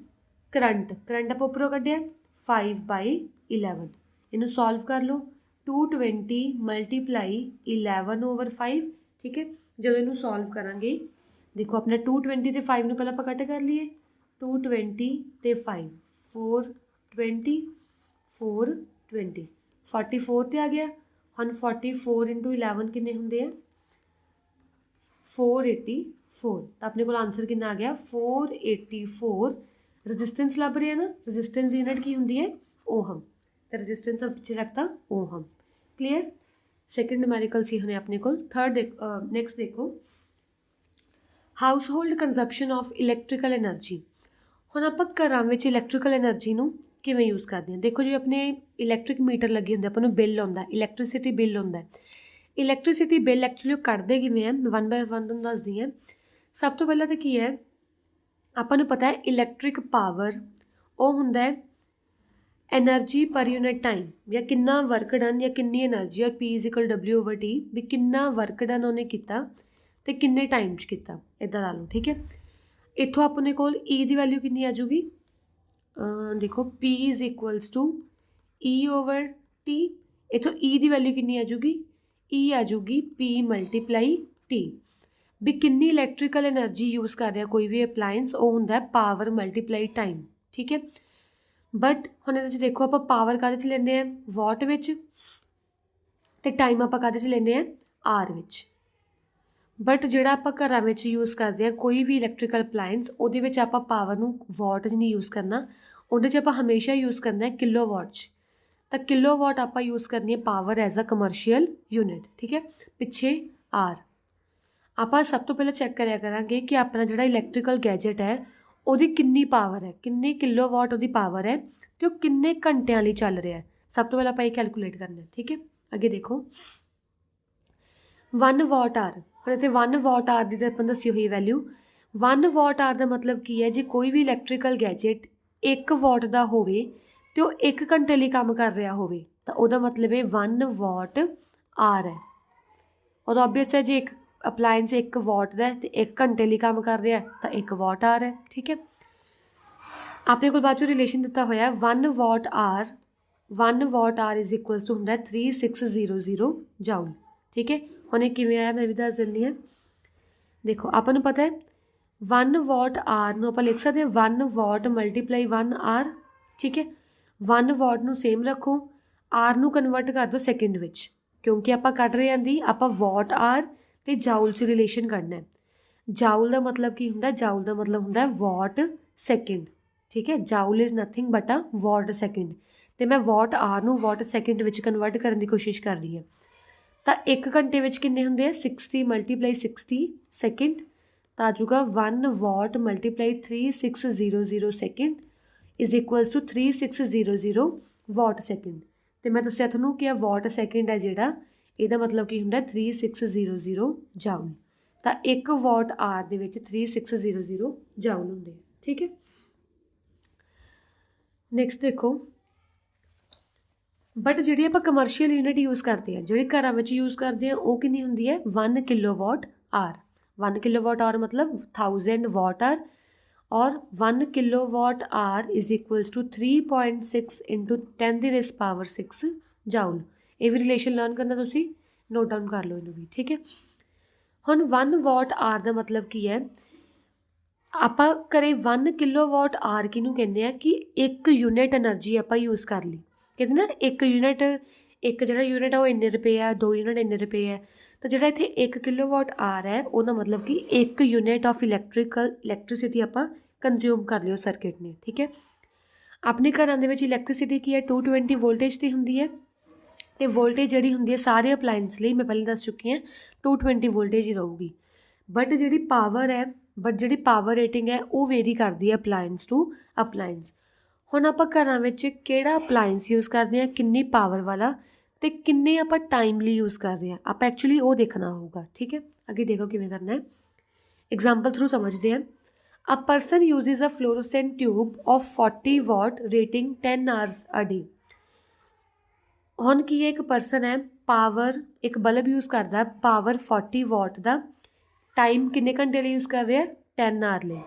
ਕਰੰਟ ਆਪਾਂ ਉੱਪਰੋਂ ਕੱਢਿਆ 5/11। ਇਹਨੂੰ ਸੋਲਵ ਕਰ ਲਓ, 220 ਮਲਟੀਪਲਾਈ 11/5। ਠੀਕ ਹੈ। ਜਦੋਂ ਇਹਨੂੰ ਸੋਲਵ ਕਰਾਂਗੇ ਦੇਖੋ ਆਪਣਾ 220 ਅਤੇ 5 ਨੂੰ ਪਹਿਲਾਂ ਆਪਾਂ ਕੱਟ ਕਰ ਲਈਏ, 220 ਅਤੇ 5 420 420 44 ਤੇ ਆ ਗਿਆ। ਹੁਣ 44 ਇੰਟੂ 11 ਕਿੰਨੇ ਹੁੰਦੇ ਆ, 484। ਤਾਂ ਆਪਣੇ ਕੋਲ ਆਨਸਰ ਕਿੰਨਾ ਆ ਗਿਆ, 484। ਰੈਜ਼ਿਸਟੈਂਸ ਲੱਭ ਰਿਹਾ ਨਾ, ਰੈਜ਼ਿਸਟੈਂਸ ਦੀ ਯੂਨਿਟ ਕੀ ਹੁੰਦੀ ਹੈ, ਓਹਮ। ਤਾਂ ਰੈਜ਼ਿਸਟੈਂਸ ਦਾ ਪਿੱਛੇ ਰੱਖਤਾ ਓਹਮ। ਕਲੀਅਰ। ਸੈਕਿੰਡ ਨਿਊਮੈਰੀਕਲ ਸੀ ਹੁਣੇ ਆਪਣੇ ਕੋਲ। ਥਰਡ ਨੈਕਸਟ ਦੇਖੋ, household consumption of electrical energy. ਹੁਣ ਆਪਾਂ ਘਰਾਂ ਵਿੱਚ ਇਲੈਕਟ੍ਰੀਕਲ ਐਨਰਜੀ ਨੂੰ ਕਿਵੇਂ ਯੂਜ਼ ਕਰਦੇ ਹਾਂ। ਦੇਖੋ ਜੀ ਆਪਣੇ ਇਲੈਕਟ੍ਰਿਕ ਮੀਟਰ ਲੱਗੇ ਹੁੰਦੇ, ਆਪਾਂ ਨੂੰ ਬਿੱਲ ਆਉਂਦਾ, ਇਲੈਕਟ੍ਰੀਸਿਟੀ ਬਿੱਲ ਆਉਂਦਾ। ਇਲੈਕਟ੍ਰੀਸਿਟੀ ਬਿੱਲ ਐਕਚੁਅਲੀ ਉਹ ਕੱਢਦੇ ਕਿਵੇਂ ਹੈ, 1 ਬਾਏ 1 ਤੁਹਾਨੂੰ ਦੱਸਦੀ ਹਾਂ। ਸਭ ਤੋਂ ਪਹਿਲਾਂ ਤਾਂ ਕੀ ਹੈ, ਆਪਾਂ ਨੂੰ ਪਤਾ ਹੈ ਇਲੈਕਟ੍ਰਿਕ ਪਾਵਰ ਉਹ ਹੁੰਦਾ ਹੈ ਐਨਰਜੀ ਪਰ ਯੂਨਿਟ ਟਾਈਮ, ਜਾਂ ਕਿੰਨਾ ਵਰਕ ਡਨ ਜਾਂ ਕਿੰਨੀ ਐਨਰਜੀ, ਔਰ P=W/T, ਵੀ ਕਿੰਨਾ ਵਰਕ ਡਨ ਉਹਨੇ ਕੀਤਾ ਅਤੇ ਕਿੰਨੇ ਟਾਈਮ 'ਚ ਕੀਤਾ, ਇੱਦਾਂ ਲਾ ਲਓ। ਠੀਕ ਹੈ। ਇੱਥੋਂ ਆਪਣੇ ਕੋਲ E ਦੀ ਵੈਲਿਊ ਕਿੰਨੀ ਆ ਜੂਗੀ, ਦੇਖੋ P=E/T। ਇੱਥੋਂ E ਦੀ ਵੈਲਿਊ ਕਿੰਨੀ ਆ ਜੂਗੀ, E ਆ ਜੂਗੀ P×T। ਵੀ ਕਿੰਨੀ ਇਲੈਕਟ੍ਰੀਕਲ ਐਨਰਜੀ ਯੂਜ਼ ਕਰ ਰਿਹਾ ਕੋਈ ਵੀ ਅਪਲਾਇੰਸ, ਉਹ ਹੁੰਦਾ ਪਾਵਰ ਮਲਟੀਪਲਾਈ ਟਾਈਮ। ਠੀਕ ਹੈ। ਬਟ ਹੁਣ ਇਹਦੇ 'ਚ ਦੇਖੋ ਆਪਾਂ ਪਾਵਰ ਕਾਹਦੇ 'ਚ ਲੈਂਦੇ ਹਾਂ, ਵਾਟ ਵਿੱਚ, ਅਤੇ ਟਾਈਮ ਆਪਾਂ ਕਾਹਦੇ 'ਚ ਲੈਂਦੇ ਹਾਂ, ਆਰ ਵਿੱਚ। ਬਟ ਜਿਹੜਾ ਆਪਾਂ ਘਰਾਂ ਵਿੱਚ ਯੂਜ਼ ਕਰਦੇ ਹਾਂ ਕੋਈ ਵੀ ਇਲੈਕਟ੍ਰੀਕਲ ਅਪਲਾਇੰਸ, ਉਹਦੇ ਵਿੱਚ ਆਪਾਂ ਪਾਵਰ ਨੂੰ ਵਾਟ 'ਚ ਨਹੀਂ ਯੂਜ਼ ਕਰਨਾ, ਉਹਦੇ 'ਚ ਆਪਾਂ ਹਮੇਸ਼ਾ ਯੂਜ਼ ਕਰਨਾ ਹੈ ਕਿਲੋ ਵਾਟ 'ਚ। ਤਾਂ ਕਿਲੋ ਵਾਟ ਆਪਾਂ ਯੂਜ਼ ਕਰਨੀ ਹੈ power as a commercial unit. ਠੀਕ ਹੈ। ਪਿੱਛੇ ਆਰ। ਆਪਾਂ ਸਭ ਤੋਂ ਪਹਿਲਾਂ ਚੈੱਕ ਕਰਿਆ ਕਰਾਂਗੇ ਕਿ ਆਪਣਾ ਜਿਹੜਾ ਇਲੈਕਟ੍ਰੀਕਲ ਗੈਜਟ ਹੈ ਉਹਦੀ ਕਿੰਨੀ ਪਾਵਰ ਹੈ, ਕਿੰਨੇ ਕਿਲੋ ਵਾਟ ਉਹਦੀ ਪਾਵਰ ਹੈ, ਅਤੇ ਉਹ ਕਿੰਨੇ ਘੰਟਿਆਂ ਲਈ ਚੱਲ ਰਿਹਾ ਹੈ। ਸਭ ਤੋਂ ਪਹਿਲਾਂ ਆਪਾਂ ਇਹ ਕੈਲਕੂਲੇਟ ਕਰਨਾ। ਠੀਕ ਹੈ। ਅੱਗੇ ਦੇਖੋ 1 ਵਾਟ ਆਰ। ਹੁਣ ਇੱਥੇ 1 ਵਾਟ ਆਰ ਦੀ ਤਾਂ ਆਪਾਂ ਦੱਸੀ ਹੋਈ ਵੈਲਿਊ। 1 ਵਾਟ ਆਰ ਦਾ ਮਤਲਬ ਕੀ ਹੈ, ਜੇ ਕੋਈ ਵੀ ਇਲੈਕਟ੍ਰੀਕਲ ਗੈਜਟ 1 ਵਾਟ ਦਾ ਹੋਵੇ ਅਤੇ ਉਹ 1 ਘੰਟੇ ਲਈ ਕੰਮ ਕਰ ਰਿਹਾ ਹੋਵੇ, ਤਾਂ ਉਹਦਾ ਮਤਲਬ ਇਹ 1 ਵਾਟ ਆਰ ਹੈ। ਔਰ ਓਬਵੀਅਸ ਹੈ ਜੇ ਇੱਕ ਅਪਲਾਇੰਸ 1 ਵਾਟ ਦਾ ਅਤੇ 1 ਘੰਟੇ ਲਈ ਕੰਮ ਕਰ ਰਿਹਾ ਤਾਂ 1 ਵਾਟ ਆਰ ਹੈ। ਠੀਕ ਹੈ। ਆਪਣੇ ਕੋਲ ਬਾਅਦ 'ਚੋਂ ਰਿਲੇਸ਼ਨ ਦਿੱਤਾ ਹੋਇਆ 1 ਵਾਟ ਆਰ = ਹੁੰਦਾ 3600 ਜਾਊਲ। ਠੀਕ ਹੈ। ਹੁਣ ਇਹ ਕਿਵੇਂ ਆਇਆ ਮੈਂ ਵੀ ਦੱਸ ਦਿੰਦੀ ਹਾਂ। ਦੇਖੋ ਆਪਾਂ ਨੂੰ ਪਤਾ ਹੈ 1 ਵਾਟ ਆਰ ਨੂੰ ਆਪਾਂ ਲਿਖ ਸਕਦੇ ਹਾਂ 1 ਵਾਟ × 1 ਆਰ। ਠੀਕ ਹੈ। 1 ਵਾਟ ਨੂੰ ਸੇਮ ਰੱਖੋ, ਆਰ ਨੂੰ ਕਨਵਰਟ ਕਰ ਦਿਓ ਸੈਕਿੰਡ ਵਿੱਚ, ਕਿਉਂਕਿ ਆਪਾਂ ਕੱਢ ਰਹੇ ਹਾਂ ਦੀ ਆਪਾਂ ਵਾਟ ਆਰ ਅਤੇ ਜਾਊਲ 'ਚ ਰਿਲੇਸ਼ਨ ਕੱਢਣਾ ਹੈ। ਜਾਊਲ ਦਾ ਮਤਲਬ ਕੀ ਹੁੰਦਾ, ਜਾਊਲ ਦਾ ਮਤਲਬ ਹੁੰਦਾ ਵਾਟ ਸੈਕਿੰਡ। ਠੀਕ ਹੈ। Joule is nothing but a watt second, ਅਤੇ ਮੈਂ ਵਾਟ ਆਰ ਨੂੰ ਵਾਟ ਸੈਕਿੰਡ ਵਿੱਚ ਕਨਵਰਟ ਕਰਨ ਦੀ ਕੋਸ਼ਿਸ਼ ਕਰ ਰਹੀ ਹਾਂ। ਤਾਂ 1 ਘੰਟੇ ਵਿੱਚ ਕਿੰਨੇ ਹੁੰਦੇ ਆ, 60 × 60 ਸੈਕਿੰਡ, ਤਾਂ ਆ ਜਾਊਗਾ 1 ਵਾਟ × 3600 ਸੈਕਿੰਡ = 3600 ਵਾਟ ਸੈਕਿੰਡ। ਅਤੇ ਮੈਂ ਦੱਸਿਆ ਤੁਹਾਨੂੰ ਕਿ ਆ ਵਾਟ ਸੈਕਿੰਡ ਹੈ ਜਿਹੜਾ, ਇਹਦਾ ਮਤਲਬ ਕੀ ਹੁੰਦਾ 3600 ਜਾਊਲ। ਤਾਂ 1 ਵਾਟ ਆਰ ਦੇ ਵਿੱਚ 3600 ਜਾਊਲ ਹੁੰਦੇ ਆ। ਠੀਕ ਹੈ। ਨੈਕਸਟ ਦੇਖੋ, ਬਟ ਜਿਹੜੀ ਆਪਾਂ ਕਮਰਸ਼ੀਅਲ ਯੂਨਿਟ ਯੂਜ਼ ਕਰਦੇ ਹਾਂ, ਜਿਹੜੀ ਘਰਾਂ ਵਿੱਚ ਯੂਜ਼ ਕਰਦੇ ਹਾਂ, ਉਹ ਕਿੰਨੀ ਹੁੰਦੀ ਹੈ 1 kilo watt R. 1 kilo watt R ਮਤਲਬ 1000 ਵਾਟ ਆਰ, ਔਰ 1 ਕਿਲੋ ਵਾਟ ਆਰ = 3.6 × 10⁻⁶ ਜਾਊਲ। ਇਹ ਵੀ ਰਿਲੇਸ਼ਨ ਲਰਨ ਕਰਨਾ, ਤੁਸੀਂ ਨੋਟ ਡਾਊਨ ਕਰ ਲਓ ਇਹਨੂੰ ਵੀ। ਠੀਕ ਹੈ। ਹੁਣ 1 ਵਾਟ ਆਰ ਦਾ ਮਤਲਬ ਕੀ ਹੈ, ਆਪਾਂ ਘਰੇ 1 ਕਿਲੋ ਵਾਟ ਆਰ ਕਿਹਨੂੰ ਕਹਿੰਦੇ ਆ ਕਿ 1 ਯੂਨਿਟ ਐਨਰਜੀ ਆਪਾਂ ਯੂਜ਼ ਕਰ ਲਈ। ਕਹਿੰਦੇ ਨਾ 1 ਯੂਨਿਟ, ਇੱਕ ਜਿਹੜਾ ਯੂਨਿਟ ਆ ਉਹ ਇੰਨੇ ਰੁਪਏ ਆ, 2 ਯੂਨਿਟ ਇੰਨੇ ਰੁਪਏ ਹੈ। ਤਾਂ ਜਿਹੜਾ ਇੱਥੇ 1 ਕਿਲੋ ਵਾਟ ਆਰ ਹੈ ਉਹਦਾ ਮਤਲਬ ਕਿ 1 ਯੂਨਿਟ ਆਫ ਇਲੈਕਟ੍ਰੀਸਿਟੀ ਆਪਾਂ ਕੰਜ਼ਿਊਮ ਕਰ ਲਿਓ ਸਰਕਿਟ ਨੇ। ਠੀਕ ਹੈ। ਆਪਣੇ ਘਰਾਂ ਦੇ ਵਿੱਚ ਇਲੈਕਟ੍ਰੀਸਿਟੀ ਕੀ ਹੈ, 220 ਵੋਲਟੇਜ 'ਤੇ ਹੁੰਦੀ ਹੈ, ਅਤੇ ਵੋਲਟੇਜ ਜਿਹੜੀ ਹੁੰਦੀ ਹੈ ਸਾਰੇ ਅਪਲਾਇੰਸ ਲਈ ਮੈਂ ਪਹਿਲਾਂ ਦੱਸ ਚੁੱਕੀ ਹਾਂ 220 ਵੋਲਟੇਜ ਹੀ ਰਹੂਗੀ। ਬਟ ਜਿਹੜੀ ਪਾਵਰ ਰੇਟਿੰਗ ਹੈ ਉਹ ਵੇਰੀ ਕਰਦੀ ਹੈ ਅਪਲਾਇੰਸ ਟੂ ਅਪਲਾਇੰਸ। ਹੁਣ ਆਪਾਂ ਘਰਾਂ ਵਿੱਚ ਕਿਹੜਾ ਅਪਲਾਇੰਸ ਯੂਜ਼ ਕਰਦੇ ਹਾਂ, ਕਿੰਨੀ ਪਾਵਰ ਵਾਲਾ, ਅਤੇ ਕਿੰਨੇ ਆਪਾਂ ਟਾਈਮ ਲਈ ਯੂਜ਼ ਕਰ ਰਹੇ ਹਾਂ, ਆਪਾਂ ਐਕਚੁਅਲੀ ਉਹ ਦੇਖਣਾ ਹੋਊਗਾ। ਠੀਕ ਹੈ। ਅੱਗੇ ਦੇਖੋ ਕਿਵੇਂ ਕਰਨਾ ਹੈ, ਐਗਜ਼ਾਮਪਲ ਥਰੂ ਸਮਝਦੇ ਹਾਂ। A person uses a fluorescent tube of 40 watt rating 10 hours a day. ਹੁਣ ਕੀ ਹੈ, ਇੱਕ ਪਰਸਨ ਹੈ, ਪਾਵਰ ਇੱਕ ਬਲਬ ਯੂਜ਼ ਕਰਦਾ, ਪਾਵਰ 40 ਵਾਟ ਦਾ, ਟਾਈਮ ਕਿੰਨੇ ਘੰਟੇ ਲਈ ਯੂਜ਼ ਕਰ ਰਿਹਾ, 10 ਆਰ ਲਈ।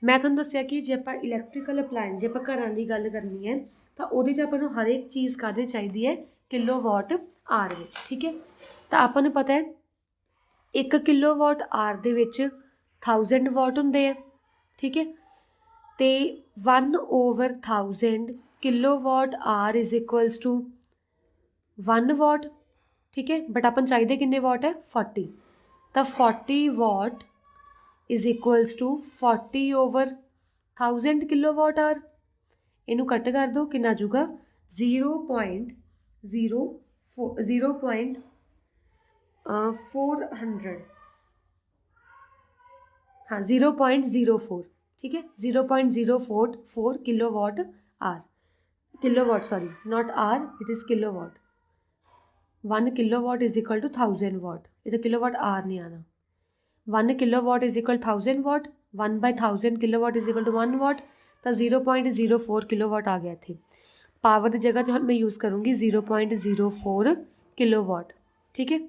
ਮੈਂ ਤੁਹਾਨੂੰ ਦੱਸਿਆ ਕਿ ਜੇ ਆਪਾਂ ਇਲੈਕਟ੍ਰੀਕਲ ਅਪਲਾਇੰਸ, ਜੇ ਆਪਾਂ ਘਰਾਂ ਦੀ ਗੱਲ ਕਰਨੀ ਹੈ ਤਾਂ ਉਹਦੇ 'ਚ ਆਪਾਂ ਨੂੰ ਹਰ ਇੱਕ ਚੀਜ਼ ਕਾਹਦੇ ਚਾਹੀਦੀ ਹੈ, ਕਿਲੋ ਵਾਟ ਆਰ ਵਿੱਚ, ਠੀਕ ਹੈ। ਤਾਂ ਆਪਾਂ ਨੂੰ ਪਤਾ ਹੈ 1 ਕਿਲੋ ਵਾਟ ਆਰ ਦੇ ਵਿੱਚ 1000 ਵਾਟ ਹੁੰਦੇ ਆ, ਠੀਕ ਹੈ। ਅਤੇ 1/1000 kilo watt hour is equals to 1 watt, ਠੀਕ ਹੈ। ਬਟ ਆਪਾਂ ਨੂੰ ਚਾਹੀਦੇ ਕਿੰਨੇ ਵਾਟ ਹੈ, 40। ਤਾਂ 40 watt is equals to 40/1000 kilo watt hour. ਇਹਨੂੰ ਕੱਟ ਕਰ ਦਿਓ, ਕਿੰਨਾ ਜੂਗਾ 0.400 हाँ 0.04, ठीक है, 0.044 kilo watt hour, kilo watt sorry not hour, it is kilo watt. 1 kilo watt is equal to 1000 watt, ये तो किलो वाट आर नहीं आना। 1 kilo watt is equal 1000 watt, 1/1000 kilo watt is equal to 1 watt, तो 0.04 kilo watt आ गया थे। Power की जगह तो मैं यूज़ करूँगी 0.04 किलो वाट, ठीक है।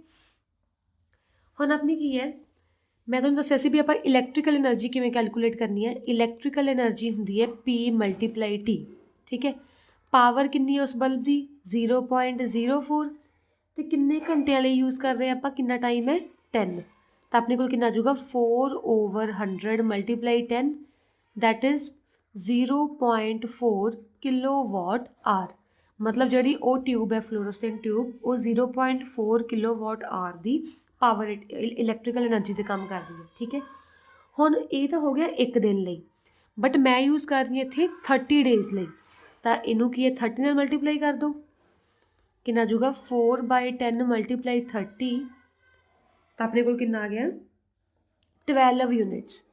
ਹੁਣ ਆਪਣੀ ਕੀ ਹੈ, ਮੈਂ ਤੁਹਾਨੂੰ ਦੱਸਿਆ ਸੀ ਵੀ ਆਪਾਂ ਇਲੈਕਟ੍ਰੀਕਲ એનર્ਜੀ ਕਿਵੇਂ ਕੈਲਕੂਲੇਟ ਕਰਨੀ ਹੈ। ਇਲੈਕਟ੍ਰੀਕਲ એનર્ਜੀ ਹੁੰਦੀ ਹੈ P × T, ਠੀਕ ਹੈ। ਪਾਵਰ ਕਿੰਨੀ ਹੈ ਉਸ ਬਲਬ ਦੀ, 0.04, ਅਤੇ ਕਿੰਨੇ ਘੰਟਿਆਂ ਲਈ ਯੂਜ਼ ਕਰ ਰਹੇ ਹਾਂ ਆਪਾਂ, ਕਿੰਨਾ ਟਾਈਮ ਹੈ, 10। ਤਾਂ ਆਪਣੇ ਕੋਲ ਕਿੰਨਾ ਆ ਜਾਊਗਾ 4/100 × 10, that is 0.4 kilo watt R. ਮਤਲਬ ਜਿਹੜੀ ਉਹ ਟਿਊਬ ਹੈ, ਫਲੋਰੋਸੈਂਟ ਟਿਊਬ, ਉਹ 0.4 ਕਿਲੋ ਵਾਟ ਆਰ ਦੀ ਪਾਵਰ ਇਲੈਕਟ੍ਰੀਕਲ એનર્ਜੀ 'ਤੇ ਕੰਮ ਕਰ ਰਹੀ ਹੈ, ਠੀਕ ਹੈ। ਹੁਣ ਇਹ ਤਾਂ ਹੋ ਗਿਆ ਇੱਕ ਦਿਨ ਲਈ, ਬਟ ਮੈਂ ਯੂਜ਼ ਕਰ ਰਹੀ ਹਾਂ ਇੱਥੇ 30 ਡੇਜ਼ ਲਈ। ਤਾਂ ਇਹਨੂੰ ਕੀ ਹੈ, 30 ਨਾਲ ਮਲਟੀਪਲਾਈ ਕਰ ਦਿਓ, ਕਿੰਨਾ ਜੂਗਾ 4/10 × 30, ਤਾਂ ਆਪਣੇ ਕੋਲ ਕਿੰਨਾ ਆ ਗਿਆ 12 ਯੂਨਿਟਸ।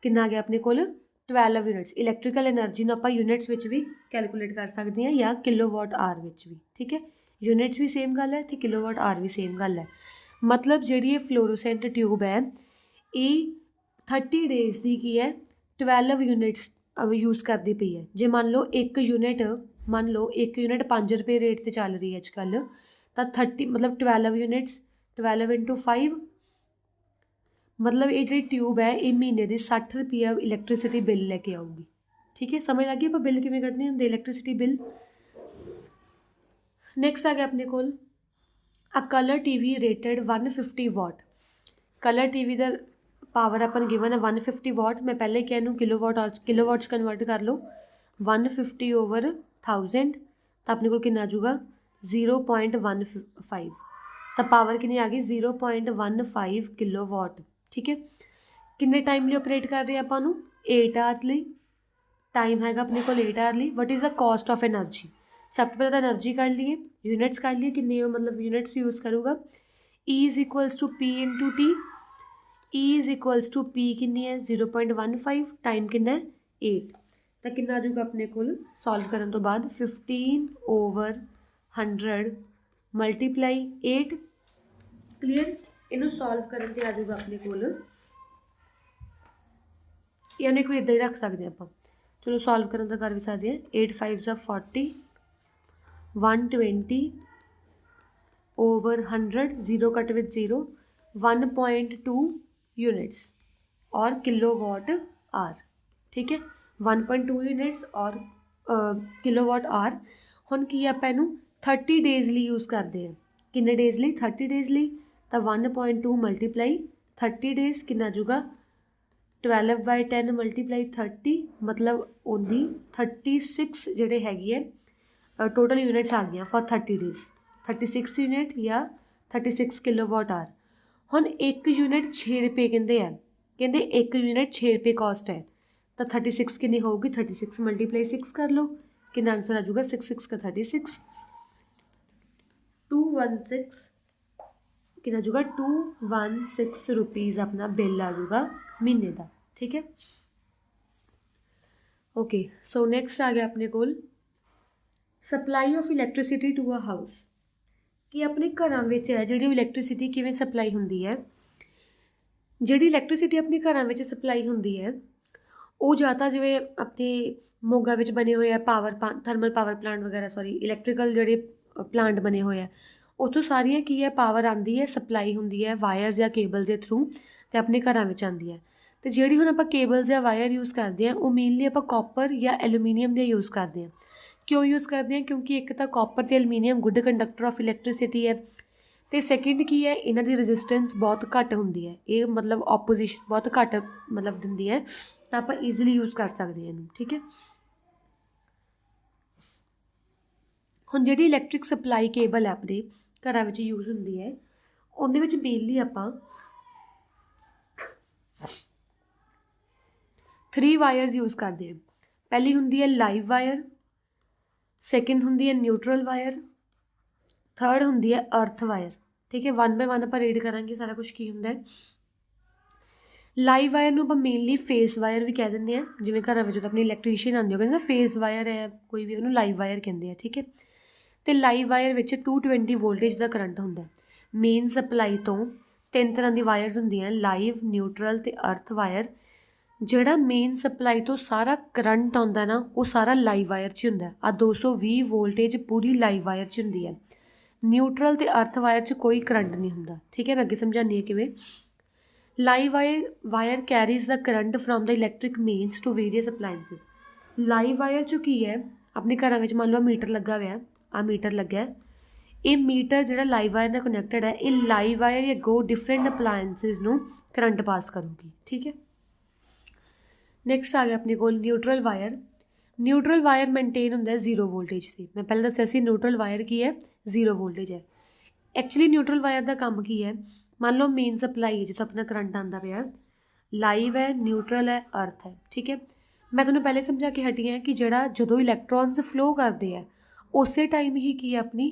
ਕਿੰਨਾ ਆ ਗਿਆ ਆਪਣੇ ਕੋਲ 12 ਯੂਨਿਟਸ। ਇਲੈਕਟ੍ਰੀਕਲ એનર્ਜੀ ਨੂੰ ਆਪਾਂ ਯੂਨਿਟਸ ਵਿੱਚ ਵੀ ਕੈਲਕੂਲੇਟ ਕਰ ਸਕਦੇ ਹਾਂ ਜਾਂ ਕਿਲੋ ਵਾਟ ਆਰ ਵਿੱਚ ਵੀ, ਠੀਕ ਹੈ। ਯੂਨਿਟਸ ਵੀ ਸੇਮ ਗੱਲ ਹੈ ਅਤੇ ਕਿਲੋ ਵਾਟ ਆਰ ਵੀ ਸੇਮ ਗੱਲ ਹੈ। ਮਤਲਬ ਜਿਹੜੀ ਇਹ ਫਲੋਰੋਸੈਂਟ ਟਿਊਬ ਹੈ, ਇਹ 30 ਡੇਜ਼ ਦੀ ਕੀ ਹੈ, 12 ਯੂਨਿਟਸ ਯੂਜ਼ ਕਰਦੀ ਪਈ ਹੈ। ਜੇ ਮੰਨ ਲਓ ਇੱਕ ਯੂਨਿਟ 5 ਰੁਪਏ ਰੇਟ 'ਤੇ ਚੱਲ ਰਹੀ ਹੈ ਅੱਜ ਕੱਲ੍ਹ, ਤਾਂ 30 ਮਤਲਬ 12 ਯੂਨਿਟਸ, 12 × 5, ਮਤਲਬ ਇਹ ਜਿਹੜੀ ਟਿਊਬ ਹੈ ਇਹ ਮਹੀਨੇ ਦੀ 60 ਰੁਪਈਆ ਇਲੈਕਟ੍ਰੀਸਿਟੀ ਬਿੱਲ ਲੈ ਕੇ ਆਊਗੀ, ਠੀਕ ਹੈ। ਸਮਝ ਲੱਗ ਗਈ ਆਪਾਂ ਬਿੱਲ ਕਿਵੇਂ ਕੱਢਣੇ ਹੁੰਦੇ, ਇਲੈਕਟ੍ਰੀਸਿਟੀ ਬਿੱਲ। ਨੈਕਸਟ ਆ ਗਿਆ ਆਪਣੇ ਕੋਲ ਆ ਕਲਰ TV ਰੇਟਡ 150 ਵਾਟ। ਕਲਰ TV ਦਾ ਪਾਵਰ ਆਪਾਂ ਨੂੰ ਗਿਵਨ ਹੈ 150 ਵਾਟ। ਮੈਂ ਪਹਿਲੇ ਕਿਹਾ ਇਹਨੂੰ ਕਿਲੋ ਵਾਟ 'ਚ ਕਨਵਰਟ ਕਰ ਲਓ, 150/1000, ਤਾਂ ਆਪਣੇ ਕੋਲ ਕਿੰਨਾ ਆ ਜਾਊਗਾ 0.15। ਤਾਂ ਪਾਵਰ ਕਿੰਨੀ ਆ ਗਈ 0.15 ਕਿਲੋ ਵਾਟ, ਠੀਕ ਹੈ। ਕਿੰਨੇ ਟਾਈਮ ਲਈ ਆਪਰੇਟ ਕਰ ਰਹੇ ਆਪਾਂ ਨੂੰ, 8 ਆਰ ਲਈ। ਟਾਈਮ ਹੈਗਾ ਆਪਣੇ ਕੋਲ 8 ਆਰ ਲਈ। What is the caste of energy, ਸਭ ਤੋਂ ਪਹਿਲਾਂ ਤਾਂ ਐਨਰਜੀ ਕੱਢ ਲਈਏ, ਯੂਨਿਟਸ ਕੱਢ ਲਈਏ ਕਿੰਨੇ ਮਤਲਬ ਯੂਨਿਟਸ ਯੂਜ਼ ਕਰੂਗਾ। E is equals to P × T, E is equals to P ਕਿੰਨੀ ਹੈ 0.15, ਟਾਈਮ ਕਿੰਨਾ ਹੈ 8। ਤਾਂ ਕਿੰਨਾ ਆ ਜਾਊਗਾ ਆਪਣੇ ਕੋਲ ਸੋਲਵ ਕਰਨ ਤੋਂ ਬਾਅਦ 15/100 × 8, ਕਲੀਅਰ। ਇਹਨੂੰ ਸੋਲਵ ਕਰਨ 'ਤੇ ਆ ਜਾਊਗਾ ਆਪਣੇ ਕੋਲ, ਯਾਨੀ ਕੋਈ ਇੱਦਾਂ ਹੀ ਰੱਖ ਸਕਦੇ ਆਪਾਂ, ਚਲੋ ਸੋਲਵ ਕਰਨ ਦਾ ਕਰ ਵੀ ਸਕਦੇ ਹਾਂ। 8 5 40, 120/100, 0 कट विथ 0, 1.2 यूनिट्स और किलो वाट आर, ठीक है। 1.2 यूनिट्स और किलो वाट आर। ਹੁਣ ਕੀ ਆਪਾਂ ਇਹਨੂੰ 30 ਡੇਜ਼ ਲਈ ਯੂਜ਼ ਕਰਦੇ ਹਾਂ। ਕਿੰਨੇ ਡੇਜ਼ ਲਈ, 30 ਡੇਜ਼ ਲਈ। ਤਾਂ 1.2 × 30 ਡੇਜ਼ ਕਿੰਨਾ ਜੂਗਾ 12/10 × 30, ਮਤਲਬ ਉਹਦੀ 36 ਜਿਹੜੇ ਹੈਗੀ ਹੈ ਟੋਟਲ ਯੂਨਿਟਸ ਆ ਗਈਆਂ ਫॉर 30 ਡੇਜ਼, 36 ਯੂਨਿਟ ਜਾਂ 36 ਕਿਲੋ ਵਾਟ ਆਰ। ਹੁਣ ਇੱਕ ਯੂਨਿਟ 6 ਰੁਪਏ ਕਹਿੰਦੇ ਆ, ਕਹਿੰਦੇ ਇੱਕ ਯੂਨਿਟ 6 ਰੁਪਏ ਕਾਸਟ ਹੈ, ਤਾਂ 36 ਕਿੰਨੀ ਹੋਊਗੀ 36 × 6 ਕਰ ਲਓ, ਕਿੰਨਾ ਆਂਸਰ ਆ ਜਾਊਗਾ 6 6 36, 216, ਕਿੰਨਾ ਜੂਗਾ 216 ਰੁਪੀਜ਼ ਆਪਣਾ ਬਿੱਲ ਆ ਜਾਊਗਾ ਮਹੀਨੇ ਦਾ, ਠੀਕ ਹੈ। ਓਕੇ, ਸੋ ਨੈਕਸਟ ਆ ਗਿਆ ਆਪਣੇ ਕੋਲ supply of electricity to a house. ਕਿ ਆਪਣੇ ਘਰਾਂ ਵਿੱਚ ਹੈ ਜਿਹੜੀ ਇਲੈਕਟ੍ਰੀਸਿਟੀ ਕਿਵੇਂ ਸਪਲਾਈ ਹੁੰਦੀ ਹੈ। ਜਿਹੜੀ ਇਲੈਕਟ੍ਰੀਸਿਟੀ ਆਪਣੇ ਘਰਾਂ ਵਿੱਚ ਸਪਲਾਈ ਹੁੰਦੀ ਹੈ ਉਹ ਜਾਂ ਤਾਂ ਜਿਵੇਂ ਆਪਣੇ ਮੋਗਾ ਵਿੱਚ ਬਣੇ ਹੋਏ ਆ ਥਰਮਲ ਪਾਵਰ ਪਲਾਂਟ ਵਗੈਰਾ, ਸੌਰੀ ਇਲੈਕਟ੍ਰੀਕਲ ਜਿਹੜੇ ਪਲਾਂਟ ਬਣੇ ਹੋਏ ਆ, ਉੱਥੋਂ ਸਾਰੀਆਂ ਕੀ ਹੈ ਪਾਵਰ ਆਉਂਦੀ ਹੈ, ਸਪਲਾਈ ਹੁੰਦੀ ਹੈ ਵਾਇਰਸ ਜਾਂ ਕੇਬਲਸ ਦੇ ਥਰੂ ਅਤੇ ਆਪਣੇ ਘਰਾਂ ਵਿੱਚ ਆਉਂਦੀ ਹੈ। ਅਤੇ ਜਿਹੜੀ ਹੁਣ ਆਪਾਂ ਕੇਬਲਸ ਜਾਂ ਵਾਇਰ ਯੂਜ਼ ਕਰਦੇ ਹਾਂ ਉਹ ਮੇਨਲੀ ਆਪਾਂ ਕਾਪਰ ਜਾਂ ਐਲੂਮੀਨੀਅਮ ਦੇ ਯੂਜ਼ ਕਰਦੇ ਹਾਂ। ਕਿਉਂ ਯੂਜ਼ ਕਰਦੇ ਹਾਂ? ਕਿਉਂਕਿ ਇੱਕ ਤਾਂ ਕਾਪਰ ਅਤੇ aluminium good conductor of electricity ਹੈ, ਅਤੇ ਸੈਕਿੰਡ ਕੀ ਹੈ, ਇਹਨਾਂ ਦੀ ਰੈਜ਼ਿਸਟੈਂਸ ਬਹੁਤ ਘੱਟ ਹੁੰਦੀ ਹੈ, ਇਹ ਮਤਲਬ ਆਪੋਜੀਸ਼ਨ ਬਹੁਤ ਘੱਟ ਮਤਲਬ ਦਿੰਦੀ ਹੈ, ਤਾਂ ਆਪਾਂ ਈਜ਼ੀਲੀ ਯੂਜ਼ ਕਰ ਸਕਦੇ ਹਾਂ ਇਹਨੂੰ। ਠੀਕ ਹੈ, ਹੁਣ ਜਿਹੜੀ ਇਲੈਕਟ੍ਰਿਕ ਸਪਲਾਈ ਕੇਬਲ ਹੈ ਆਪਣੇ ਘਰਾਂ ਵਿੱਚ ਯੂਜ਼ ਹੁੰਦੀ ਹੈ, ਉਹਦੇ ਵਿੱਚ ਮੇਨਲੀ ਆਪਾਂ 3 ਵਾਇਰਸ ਯੂਜ਼ ਕਰਦੇ ਹਾਂ। ਪਹਿਲੀ ਹੁੰਦੀ ਹੈ ਲਾਈਵ ਵਾਇਰ, ਸੈਕਿੰਡ ਹੁੰਦੀ ਹੈ ਨਿਊਟਰਲ ਵਾਇਰ, ਥਰਡ ਹੁੰਦੀ ਹੈ ਅਰਥ ਵਾਇਰ। ਠੀਕ ਹੈ, 1 ਬਾਏ 1 ਆਪਾਂ ਰੀਡ ਕਰਾਂਗੇ ਸਾਰਾ ਕੁਛ ਕੀ ਹੁੰਦਾ ਹੈ। ਲਾਈਵ ਵਾਇਰ ਨੂੰ ਆਪਾਂ ਮੇਨਲੀ ਫੇਸ ਵਾਇਰ ਵੀ ਕਹਿ ਦਿੰਦੇ ਹਾਂ, ਜਿਵੇਂ ਘਰਾਂ ਵਿੱਚ ਜਦੋਂ ਆਪਣੀ ਇਲੈਕਟ੍ਰੀਸ਼ੀਅਨ ਆਉਂਦੀ ਉਹ ਕਹਿੰਦੇ ਨਾ ਫੇਸ ਵਾਇਰ ਹੈ ਕੋਈ ਵੀ, ਉਹਨੂੰ ਲਾਈਵ ਵਾਇਰ ਕਹਿੰਦੇ ਆ। ਠੀਕ ਹੈ, ਅਤੇ ਲਾਈਵ ਵਾਇਰ ਵਿੱਚ 220 ਵੋਲਟੇਜ ਦਾ ਕਰੰਟ ਹੁੰਦਾ। ਮੇਨ ਸਪਲਾਈ ਤੋਂ 3 ਤਰ੍ਹਾਂ ਦੀ ਵਾਇਰਸ ਹੁੰਦੀਆਂ, ਲਾਈਵ, ਨਿਊਟਰਲ ਅਤੇ ਅਰਥ ਵਾਇਰ। ਜਿਹੜਾ ਮੇਨ ਸਪਲਾਈ ਤੋਂ ਸਾਰਾ ਕਰੰਟ ਆਉਂਦਾ ਨਾ ਉਹ ਸਾਰਾ ਲਾਈਵ ਵਾਇਰ 'ਚ ਹੁੰਦਾ। ਆ 220 ਵੋਲਟੇਜ ਪੂਰੀ ਲਾਈਵ ਵਾਇਰ 'ਚ ਹੁੰਦੀ ਹੈ। ਨਿਊਟਰਲ ਅਤੇ ਅਰਥ ਵਾਇਰ 'ਚ ਕੋਈ ਕਰੰਟ ਨਹੀਂ ਹੁੰਦਾ। ਠੀਕ ਹੈ, ਮੈਂ ਅੱਗੇ ਸਮਝਾਉਂਦੀ ਹਾਂ ਕਿਵੇਂ। Live wire carries the current from the electric mains to various appliances. Live wire 'ਚ ਕੀ ਹੈ, ਆਪਣੇ ਘਰਾਂ ਵਿੱਚ ਮੰਨ ਲਓ ਮੀਟਰ ਲੱਗਾ ਹੋਇਆ, ਆਹ ਮੀਟਰ ਲੱਗਿਆ, ਇਹ ਮੀਟਰ ਜਿਹੜਾ ਲਾਈਵ ਵਾਇਰ ਨਾਲ ਕਨੈਕਟਡ ਹੈ, ਇਹ ਲਾਈਵ ਵਾਇਰ ਜਾਂ ਗੋ ਡਿਫਰੈਂਟ ਅਪਲਾਇੰਸਿਸ ਨੂੰ ਕਰੰਟ ਪਾਸ ਕਰੂਗੀ। ਠੀਕ ਹੈ, ਨੈਕਸਟ ਆ ਗਿਆ ਆਪਣੇ ਕੋਲ neutral wire. Neutral wire maintain ਹੁੰਦਾ 0 ਵੋਲਟੇਜ 'ਤੇ। ਮੈਂ ਪਹਿਲਾਂ ਦੱਸਿਆ ਸੀ ਨਿਊਟਰਲ ਵਾਇਰ ਕੀ ਹੈ, 0 ਵੋਲਟੇਜ ਹੈ। ਐਕਚੁਅਲੀ ਨਿਊਟਰਲ ਵਾਇਰ ਦਾ ਕੰਮ ਕੀ ਹੈ, ਮੰਨ ਲਓ ਮੇਨ ਸਪਲਾਈ ਹੈ ਜਿੱਥੋਂ ਆਪਣਾ ਕਰੰਟ ਆਉਂਦਾ ਪਿਆ, ਲਾਈਵ ਹੈ, ਨਿਊਟਰਲ ਹੈ, ਅਰਥ ਹੈ। ਠੀਕ ਹੈ, ਮੈਂ ਤੁਹਾਨੂੰ ਪਹਿਲੇ ਸਮਝਾ ਕੇ ਹਟੀ ਹਾਂ ਕਿ ਜਿਹੜਾ ਜਦੋਂ ਇਲੈਕਟ੍ਰੋਨਸ ਫਲੋ ਕਰਦੇ ਆ ਉਸੇ ਟਾਈਮ ਹੀ ਕੀ ਆਪਣੀ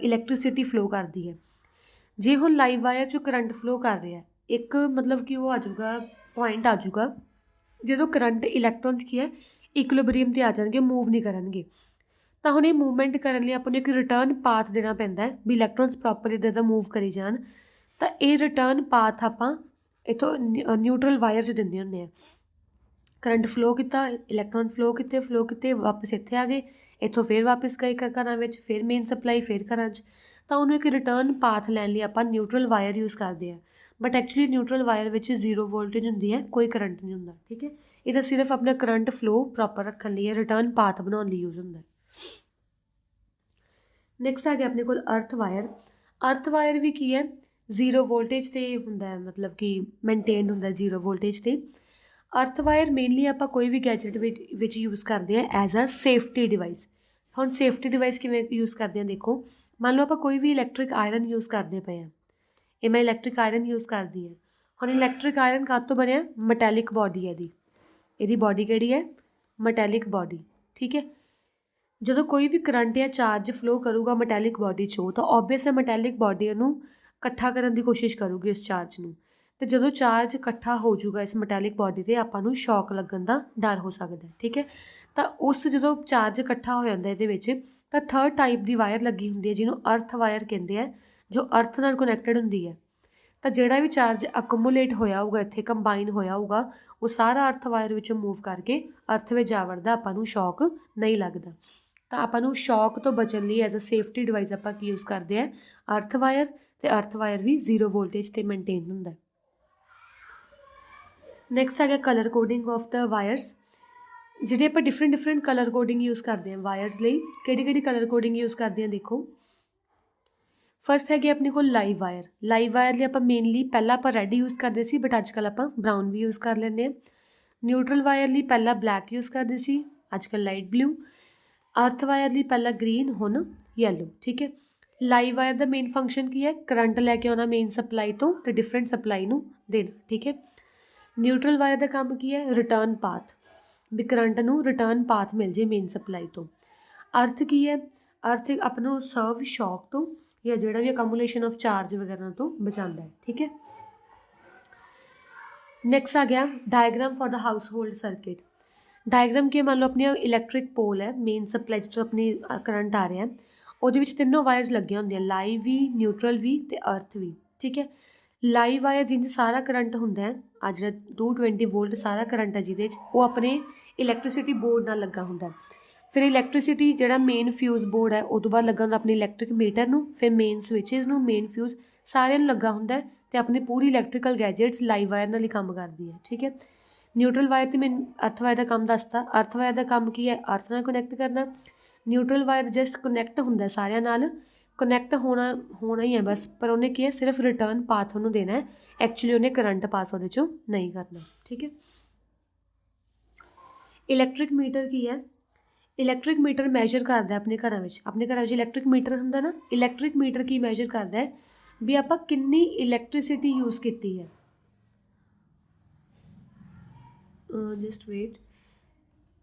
ਇਲੈਕਟ੍ਰੀਸਿਟੀ ਫਲੋ ਕਰਦੀ ਹੈ। ਜੇ ਹੁਣ ਲਾਈਵ ਵਾਇਰ 'ਚੋਂ ਕਰੰਟ ਫਲੋ ਕਰ ਰਿਹਾ, ਇੱਕ ਮਤਲਬ ਕਿ ਉਹ ਆ ਜਾਊਗਾ ਪੁਆਇੰਟ ਆ ਜਾਊਗਾ ਜਦੋਂ ਕਰੰਟ ਇਲੈਕਟ੍ਰੋਨਸ ਕੀ ਹੈ ਇਕੁਇਲਿਬਰੀਅਮ 'ਤੇ ਆ ਜਾਣਗੇ, ਮੂਵ ਨਹੀਂ ਕਰਨਗੇ। ਤਾਂ ਹੁਣ ਇਹ ਮੂਵਮੈਂਟ ਕਰਨ ਲਈ ਆਪਾਂ ਨੂੰ ਇੱਕ ਰਿਟਰਨ ਪਾਥ ਦੇਣਾ ਪੈਂਦਾ ਹੈ ਵੀ ਇਲੈਕਟ੍ਰੋਨਸ ਪ੍ਰੋਪਰ ਇੱਦਾਂ ਦਾ ਮੂਵ ਕਰੀ ਜਾਣ। ਤਾਂ ਇਹ ਰਿਟਰਨ ਪਾਥ ਆਪਾਂ ਇੱਥੋਂ ਨਿਊਟਰਲ ਵਾਇਰ 'ਚ ਦਿੰਦੇ ਹੁੰਦੇ ਹਾਂ। ਕਰੰਟ ਫਲੋ ਕੀਤਾ, ਇਲੈਕਟ੍ਰੋਨ ਫਲੋ ਕੀਤੇ ਵਾਪਸ ਇੱਥੇ ਆ ਗਏ, ਇੱਥੋਂ ਫਿਰ ਵਾਪਸ ਗਏ ਘਰਾਂ ਵਿੱਚ, ਫਿਰ ਮੇਨ ਸਪਲਾਈ, ਫਿਰ ਘਰਾਂ 'ਚ। ਤਾਂ ਉਹਨੂੰ ਇੱਕ ਰਿਟਰਨ ਪਾਥ ਲੈਣ ਲਈ ਆਪਾਂ ਨਿਊਟਰਲ ਵਾਇਰ ਯੂਜ਼ ਕਰਦੇ ਹਾਂ। ਬਟ ਐਕਚੁਅਲੀ ਨਿਊਟਰਲ ਵਾਇਰ ਵਿੱਚ 0 ਵੋਲਟੇਜ ਹੁੰਦੀ ਹੈ, ਕੋਈ ਕਰੰਟ ਨਹੀਂ ਹੁੰਦਾ। ਠੀਕ ਹੈ, ਇਹ ਤਾਂ ਸਿਰਫ ਆਪਣਾ ਕਰੰਟ ਫਲੋ ਪ੍ਰੋਪਰ ਰੱਖਣ ਲਈ ਹੈ, ਰਿਟਰਨ ਪਾਥ ਬਣਾਉਣ ਲਈ ਯੂਜ਼ ਹੁੰਦਾ। ਨੈਕਸਟ ਆ ਗਿਆ ਆਪਣੇ ਕੋਲ ਅਰਥ ਵਾਇਰ। ਅਰਥ ਵਾਇਰ ਵੀ ਕੀ ਹੈ, 0 ਵੋਲਟੇਜ 'ਤੇ ਹੁੰਦਾ ਹੈ, ਮਤਲਬ ਕਿ ਮੇਨਟੇਨਡ ਹੁੰਦਾ 0 ਵੋਲਟੇਜ 'ਤੇ। ਅਰਥ ਵਾਇਰ ਮੇਨਲੀ ਆਪਾਂ ਕੋਈ ਵੀ ਗੈਜਟ ਵਿੱਚ ਯੂਜ਼ ਕਰਦੇ ਹਾਂ ਐਜ਼ ਅ ਸੇਫਟੀ ਡਿਵਾਈਸ। ਹੁਣ ਸੇਫਟੀ ਡਿਵਾਈਸ ਕਿਵੇਂ ਯੂਜ਼ ਕਰਦੇ ਹਾਂ ਦੇਖੋ, ਮੰਨ ਲਓ ਆਪਾਂ ਕੋਈ ਵੀ ਇਲੈਕਟ੍ਰਿਕ ਆਇਰਨ ਯੂਜ਼ ਕਰਦੇ ਪਏ ਹਾਂ, ਇਹ ਮੈਂ ਇਲੈਕਟ੍ਰਿਕ ਆਇਰਨ ਯੂਜ਼ ਕਰਦੀ ਹਾਂ। ਹੁਣ ਇਲੈਕਟ੍ਰਿਕ ਆਇਰਨ ਕਾਹਦੇ ਤੋਂ ਬਣਿਆ, ਮੈਟੈਲਿਕ ਬਾਡੀ ਹੈ ਇਹਦੀ ਬਾਡੀ ਕਿਹੜੀ ਹੈ, ਮੈਟੈਲਿਕ ਬਾਡੀ। ਠੀਕ ਹੈ, ਜਦੋਂ ਕੋਈ ਵੀ ਕਰੰਟ ਜਾਂ ਚਾਰਜ ਫਲੋ ਕਰੂਗਾ ਮੈਟੈਲਿਕ ਬਾਡੀ 'ਚੋਂ ਤਾਂ ਓਬਵੀਅਸ ਹੈ ਮੈਟੈਲਿਕ ਬਾਡੀ ਨੂੰ ਇਕੱਠਾ ਕਰਨ ਦੀ ਕੋਸ਼ਿਸ਼ ਕਰੂਗੀ ਉਸ ਚਾਰਜ ਨੂੰ, ਅਤੇ ਜਦੋਂ ਚਾਰਜ ਇਕੱਠਾ ਹੋ ਜਾਊਗਾ ਇਸ ਮੈਟੈਲਿਕ ਬਾਡੀ 'ਤੇ ਆਪਾਂ ਨੂੰ ਸ਼ੌਕ ਲੱਗਣ ਦਾ ਡਰ ਹੋ ਸਕਦਾ। ਠੀਕ ਹੈ, ਤਾਂ ਉਸ ਜਦੋਂ ਚਾਰਜ ਇਕੱਠਾ ਹੋ ਜਾਂਦਾ ਇਹਦੇ ਵਿੱਚ, ਤਾਂ ਥਰਡ ਟਾਈਪ ਦੀ ਵਾਇਰ ਲੱਗੀ ਹੁੰਦੀ ਹੈ ਜਿਹਨੂੰ ਅਰਥ ਵਾਇਰ ਕਹਿੰਦੇ ਆ, ਜੋ ਅਰਥ ਨਾਲ ਕਨੈਕਟਡ ਹੁੰਦੀ ਹੈ। ਤਾਂ ਜਿਹੜਾ ਵੀ ਚਾਰਜ ਅਕੂਮੂਲੇਟ ਹੋਇਆ ਹੋਊਗਾ ਇੱਥੇ, ਕੰਬਾਈਨ ਹੋਇਆ ਹੋਊਗਾ, ਉਹ ਸਾਰਾ ਅਰਥ ਵਾਇਰ ਵਿੱਚੋਂ ਮੂਵ ਕਰਕੇ ਅਰਥ ਵਿੱਚ ਜਾ ਵੜਦਾ, ਆਪਾਂ ਨੂੰ ਸ਼ੌਕ ਨਹੀਂ ਲੱਗਦਾ। ਤਾਂ ਆਪਾਂ ਨੂੰ ਸ਼ੌਕ ਤੋਂ ਬਚਣ ਲਈ ਐਜ਼ ਅ ਸੇਫਟੀ ਡਿਵਾਈਸ ਆਪਾਂ ਕੀ ਯੂਜ਼ ਕਰਦੇ ਹਾਂ, ਅਰਥ ਵਾਇਰ। ਅਤੇ ਅਰਥ ਵਾਇਰ ਵੀ 0 ਵੋਲਟੇਜ 'ਤੇ ਮੇਨਟੇਨ ਹੁੰਦਾ। ਨੈਕਸਟ ਆ ਗਿਆ colour coding of the virus. ਜਿਹੜੇ ਆਪਾਂ ਡਿਫਰੈਂਟ ਕਲਰ ਕੋਡਿੰਗ ਯੂਜ਼ ਕਰਦੇ ਹਾਂ ਵਾਇਰਸ ਲਈ, ਕਿਹੜੀ ਕਲਰ ਕੋਡਿੰਗ ਯੂਜ਼ ਕਰਦੇ ਹਾਂ ਦੇਖੋ। ਫਸਟ ਹੈਗੀ ਆਪਣੇ ਕੋਲ ਲਾਈਵ ਵਾਇਰ। ਲਾਈਵ ਵਾਇਰ ਲਈ ਆਪਾਂ ਮੇਨਲੀ ਪਹਿਲਾਂ ਆਪਾਂ ਰੈੱਡ ਯੂਜ਼ ਕਰਦੇ ਸੀ, ਬਟ ਅੱਜ ਕੱਲ੍ਹ ਆਪਾਂ ਬਰਾਊਨ ਵੀ ਯੂਜ਼ ਕਰ ਲੈਂਦੇ ਹਾਂ। ਨਿਊਟਰਲ ਵਾਇਰ ਲਈ ਪਹਿਲਾਂ ਬਲੈਕ ਯੂਜ਼ ਕਰਦੇ ਸੀ, ਅੱਜ ਕੱਲ੍ਹ ਲਾਈਟ ਬਲੂ। ਅਰਥ ਵਾਇਰ ਲਈ ਪਹਿਲਾਂ ਗ੍ਰੀਨ, ਹੁਣ ਯੈਲੋ। ਠੀਕ ਹੈ, ਲਾਈਵ ਵਾਇਰ ਦਾ ਮੇਨ ਫੰਕਸ਼ਨ ਕੀ ਹੈ, ਕਰੰਟ ਲੈ ਕੇ ਆਉਣਾ ਮੇਨ ਸਪਲਾਈ ਤੋਂ ਅਤੇ ਡਿਫਰੈਂਟ ਸਪਲਾਈ ਨੂੰ ਦੇਣਾ। ਠੀਕ ਹੈ, ਨਿਊਟਰਲ ਵਾਇਰ ਦਾ ਕੰਮ ਕੀ ਹੈ, ਰਿਟਰਨ ਪਾਥ, ਵੀ ਕਰੰਟ ਨੂੰ ਰਿਟਰਨ ਪਾਥ ਮਿਲ ਜੇ ਮੇਨ ਸਪਲਾਈ ਤੋਂ। ਅਰਥ ਕੀ ਹੈ, ਅਰਥ ਆਪਾਂ ਨੂੰ ਸਰਵ ਸ਼ੌਕ ਤੋਂ ਜਾਂ ਜਿਹੜਾ ਵੀ ਅਕਮੂਲੇਸ਼ਨ ਆਫ ਚਾਰਜ ਵਗੈਰਾ ਤੋਂ ਬਚਾਉਂਦਾ ਹੈ। ਠੀਕ ਹੈ, ਨੈਕਸਟ ਆ ਗਿਆ diagram for the household circuit. Diagram ਕੀ, ਮੰਨ ਲਓ ਆਪਣੀ ਇਲੈਕਟ੍ਰਿਕ ਪੋਲ ਹੈ, ਮੇਨ ਸਪਲਾਈ ਜਿੱਥੋਂ ਆਪਣੀ ਕਰੰਟ ਆ ਰਿਹਾ, ਉਹਦੇ ਵਿੱਚ ਤਿੰਨੋਂ ਵਾਇਰਸ ਲੱਗੀਆਂ ਹੁੰਦੀਆਂ, ਲਾਈਵ ਵੀ, ਨਿਊਟਰਲ ਵੀ ਅਤੇ ਅਰਥ ਵੀ। ਠੀਕ ਹੈ, ਲਾਈਵ ਵਾਇਰ ਜਿੰਜ ਸਾਰਾ ਕਰੰਟ ਹੁੰਦਾ ਹੈ, ਆ ਜਿਹੜਾ 220 ਵੋਲਟ ਸਾਰਾ ਕਰੰਟ ਹੈ ਜਿਹਦੇ 'ਚ, ਉਹ ਆਪਣੇ ਇਲੈਕਟ੍ਰੀਸਿਟੀ ਬੋਰਡ ਨਾਲ ਲੱਗਾ ਹੁੰਦਾ। ਫਿਰ ਇਲੈਕਟ੍ਰੀਸਿਟੀ ਜਿਹੜਾ ਮੇਨ ਫਿਊਜ਼ ਬੋਰਡ ਹੈ ਉਹ ਤੋਂ ਬਾਅਦ ਲੱਗਾ ਹੁੰਦਾ ਆਪਣੇ ਇਲੈਕਟ੍ਰਿਕ ਮੀਟਰ ਨੂੰ, ਫਿਰ ਮੇਨ ਸਵਿਚਜ਼ ਨੂੰ, ਮੇਨ ਫਿਊਜ਼ ਸਾਰਿਆਂ ਨੂੰ ਲੱਗਾ ਹੁੰਦਾ ਅਤੇ ਆਪਣੀ ਪੂਰੀ ਇਲੈਕਟ੍ਰੀਕਲ ਗੈਜਟਸ ਲਾਈਵ ਵਾਇਰ ਨਾਲ ਹੀ ਕੰਮ ਕਰਦੀ ਹੈ। ਠੀਕ ਹੈ। ਨਿਊਟਰਲ ਵਾਇਰ ਤੇ ਮੈਨੂੰ ਅਰਥ ਵਾਇਰ ਦਾ ਕੰਮ ਦੱਸਤਾ। ਅਰਥ ਵਾਇਰ ਦਾ ਕੰਮ ਕੀ ਹੈ? ਅਰਥ ਨਾਲ ਕਨੈਕਟ ਕਰਨਾ। ਨਿਊਟਰਲ ਵਾਇਰ ਜਸਟ ਕਨੈਕਟ ਹੁੰਦਾ ਸਾਰਿਆਂ ਨਾਲ, ਕਨੈਕਟ ਹੋਣਾ ਹੀ ਹੈ ਬਸ, ਪਰ ਉਹਨੇ ਕੀ ਹੈ ਸਿਰਫ ਰਿਟਰਨ ਪਾਥ ਉਹਨੂੰ ਦੇਣਾ ਹੈ, ਐਕਚੁਅਲੀ ਉਹਨੇ ਕਰੰਟ ਪਾਸ ਉਹਦੇ 'ਚੋਂ ਨਹੀਂ ਕਰਨਾ। ਠੀਕ ਹੈ। ਇਲੈਕਟ੍ਰਿਕ ਮੀਟਰ ਕੀ ਹੈ? ਇਲੈਕਟ੍ਰਿਕ ਮੀਟਰ ਮੈਜਰ ਕਰਦਾ ਆਪਣੇ ਘਰਾਂ ਵਿੱਚ ਇਲੈਕਟ੍ਰਿਕ ਮੀਟਰ ਹੁੰਦਾ ਨਾ, ਇਲੈਕਟ੍ਰਿਕ ਮੀਟਰ ਕੀ ਮੈਜਰ ਕਰਦਾ ਹੈ ਵੀ ਆਪਾਂ ਕਿੰਨੀ ਇਲੈਕਟ੍ਰੀਸਿਟੀ ਯੂਜ਼ ਕੀਤੀ ਹੈ। ਜਸਟ ਵੇਟ,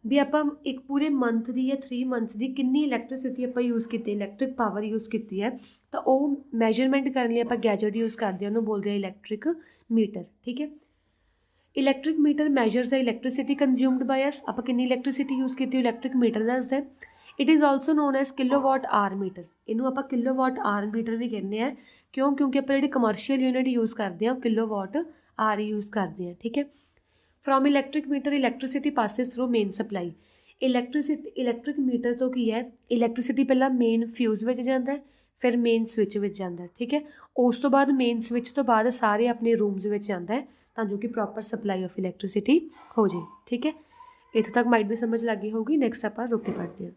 ਵੀ ਆਪਾਂ ਇੱਕ ਪੂਰੇ ਮੰਥ ਦੀ ਜਾਂ 3 ਮੰਥਸ ਦੀ ਕਿੰਨੀ ਇਲੈਕਟ੍ਰੀਸਿਟੀ ਆਪਾਂ ਯੂਜ਼ ਕੀਤੀ, ਇਲੈਕਟ੍ਰਿਕ ਪਾਵਰ ਯੂਜ਼ ਕੀਤੀ ਹੈ, ਤਾਂ ਉਹ ਮੈਜਰਮੈਂਟ ਕਰਨ ਲਈ ਆਪਾਂ ਗੈਜਟ ਯੂਜ਼ ਕਰਦੇ ਹਾਂ, ਉਹਨੂੰ ਬੋਲਦੇ ਹਾਂ ਇਲੈਕਟ੍ਰਿਕ ਮੀਟਰ। ਠੀਕ ਹੈ। Electric meter measures the electricity consumed by us, ਆਪਾਂ ਕਿੰਨੀ ਇਲੈਕਟ੍ਰੀਸਿਟੀ ਯੂਜ਼ ਕੀਤੀ ਇਲੈਕਟ੍ਰਿਕ ਮੀਟਰ ਦੱਸਦਾ ਹੈ। It is also known as kilowatt hour meter, ਇਹਨੂੰ ਆਪਾਂ ਕਿਲੋਵਾਟ ਆਰ ਮੀਟਰ ਵੀ ਕਹਿੰਦੇ ਹਾਂ। ਕਿਉਂ? ਕਿਉਂਕਿ ਆਪਾਂ ਜਿਹੜੀ ਕਮਰਸ਼ੀਅਲ ਯੂਨਿਟ ਯੂਜ਼ ਕਰਦੇ ਹਾਂ ਉਹ ਕਿਲੋਵਾਟ ਆਰ ਯੂਜ਼ ਕਰਦੇ ਹਾਂ। ਠੀਕ ਹੈ। From electric meter electricity passes through main supply. Electric meter ਤੋਂ ਕੀ ਹੈ, ਇਲੈਕਟ੍ਰੀਸਿਟੀ ਪਹਿਲਾਂ ਮੇਨ ਫਿਊਜ਼ ਵਿੱਚ ਜਾਂਦਾ, ਫਿਰ ਮੇਨ ਸਵਿਚ ਵਿੱਚ ਜਾਂਦਾ। ਠੀਕ ਹੈ। ਉਸ ਤੋਂ ਬਾਅਦ ਮੇਨ ਸਵਿਚ ਤੋਂ ਬਾਅਦ ਸਾਰੇ ਆਪਣੇ ਰੂਮਸ ਵਿੱਚ ਜਾਂਦਾ ਹੈ, ਤਾਂ ਜੋ ਕਿ ਪ੍ਰੋਪਰ ਸਪਲਾਈ ਆਫ ਇਲੈਕਟ੍ਰੀਸਿਟੀ ਹੋ ਜੇ। ਠੀਕ ਹੈ। ਇੱਥੋਂ ਤੱਕ ਮਾਈਟ ਵੀ ਸਮਝ ਲੱਗ ਗਈ ਹੋਊਗੀ। ਨੈਕਸਟ ਆਪਾਂ ਰੁਕ ਕੇ ਪੜ੍ਹਦੇ ਹਾਂ।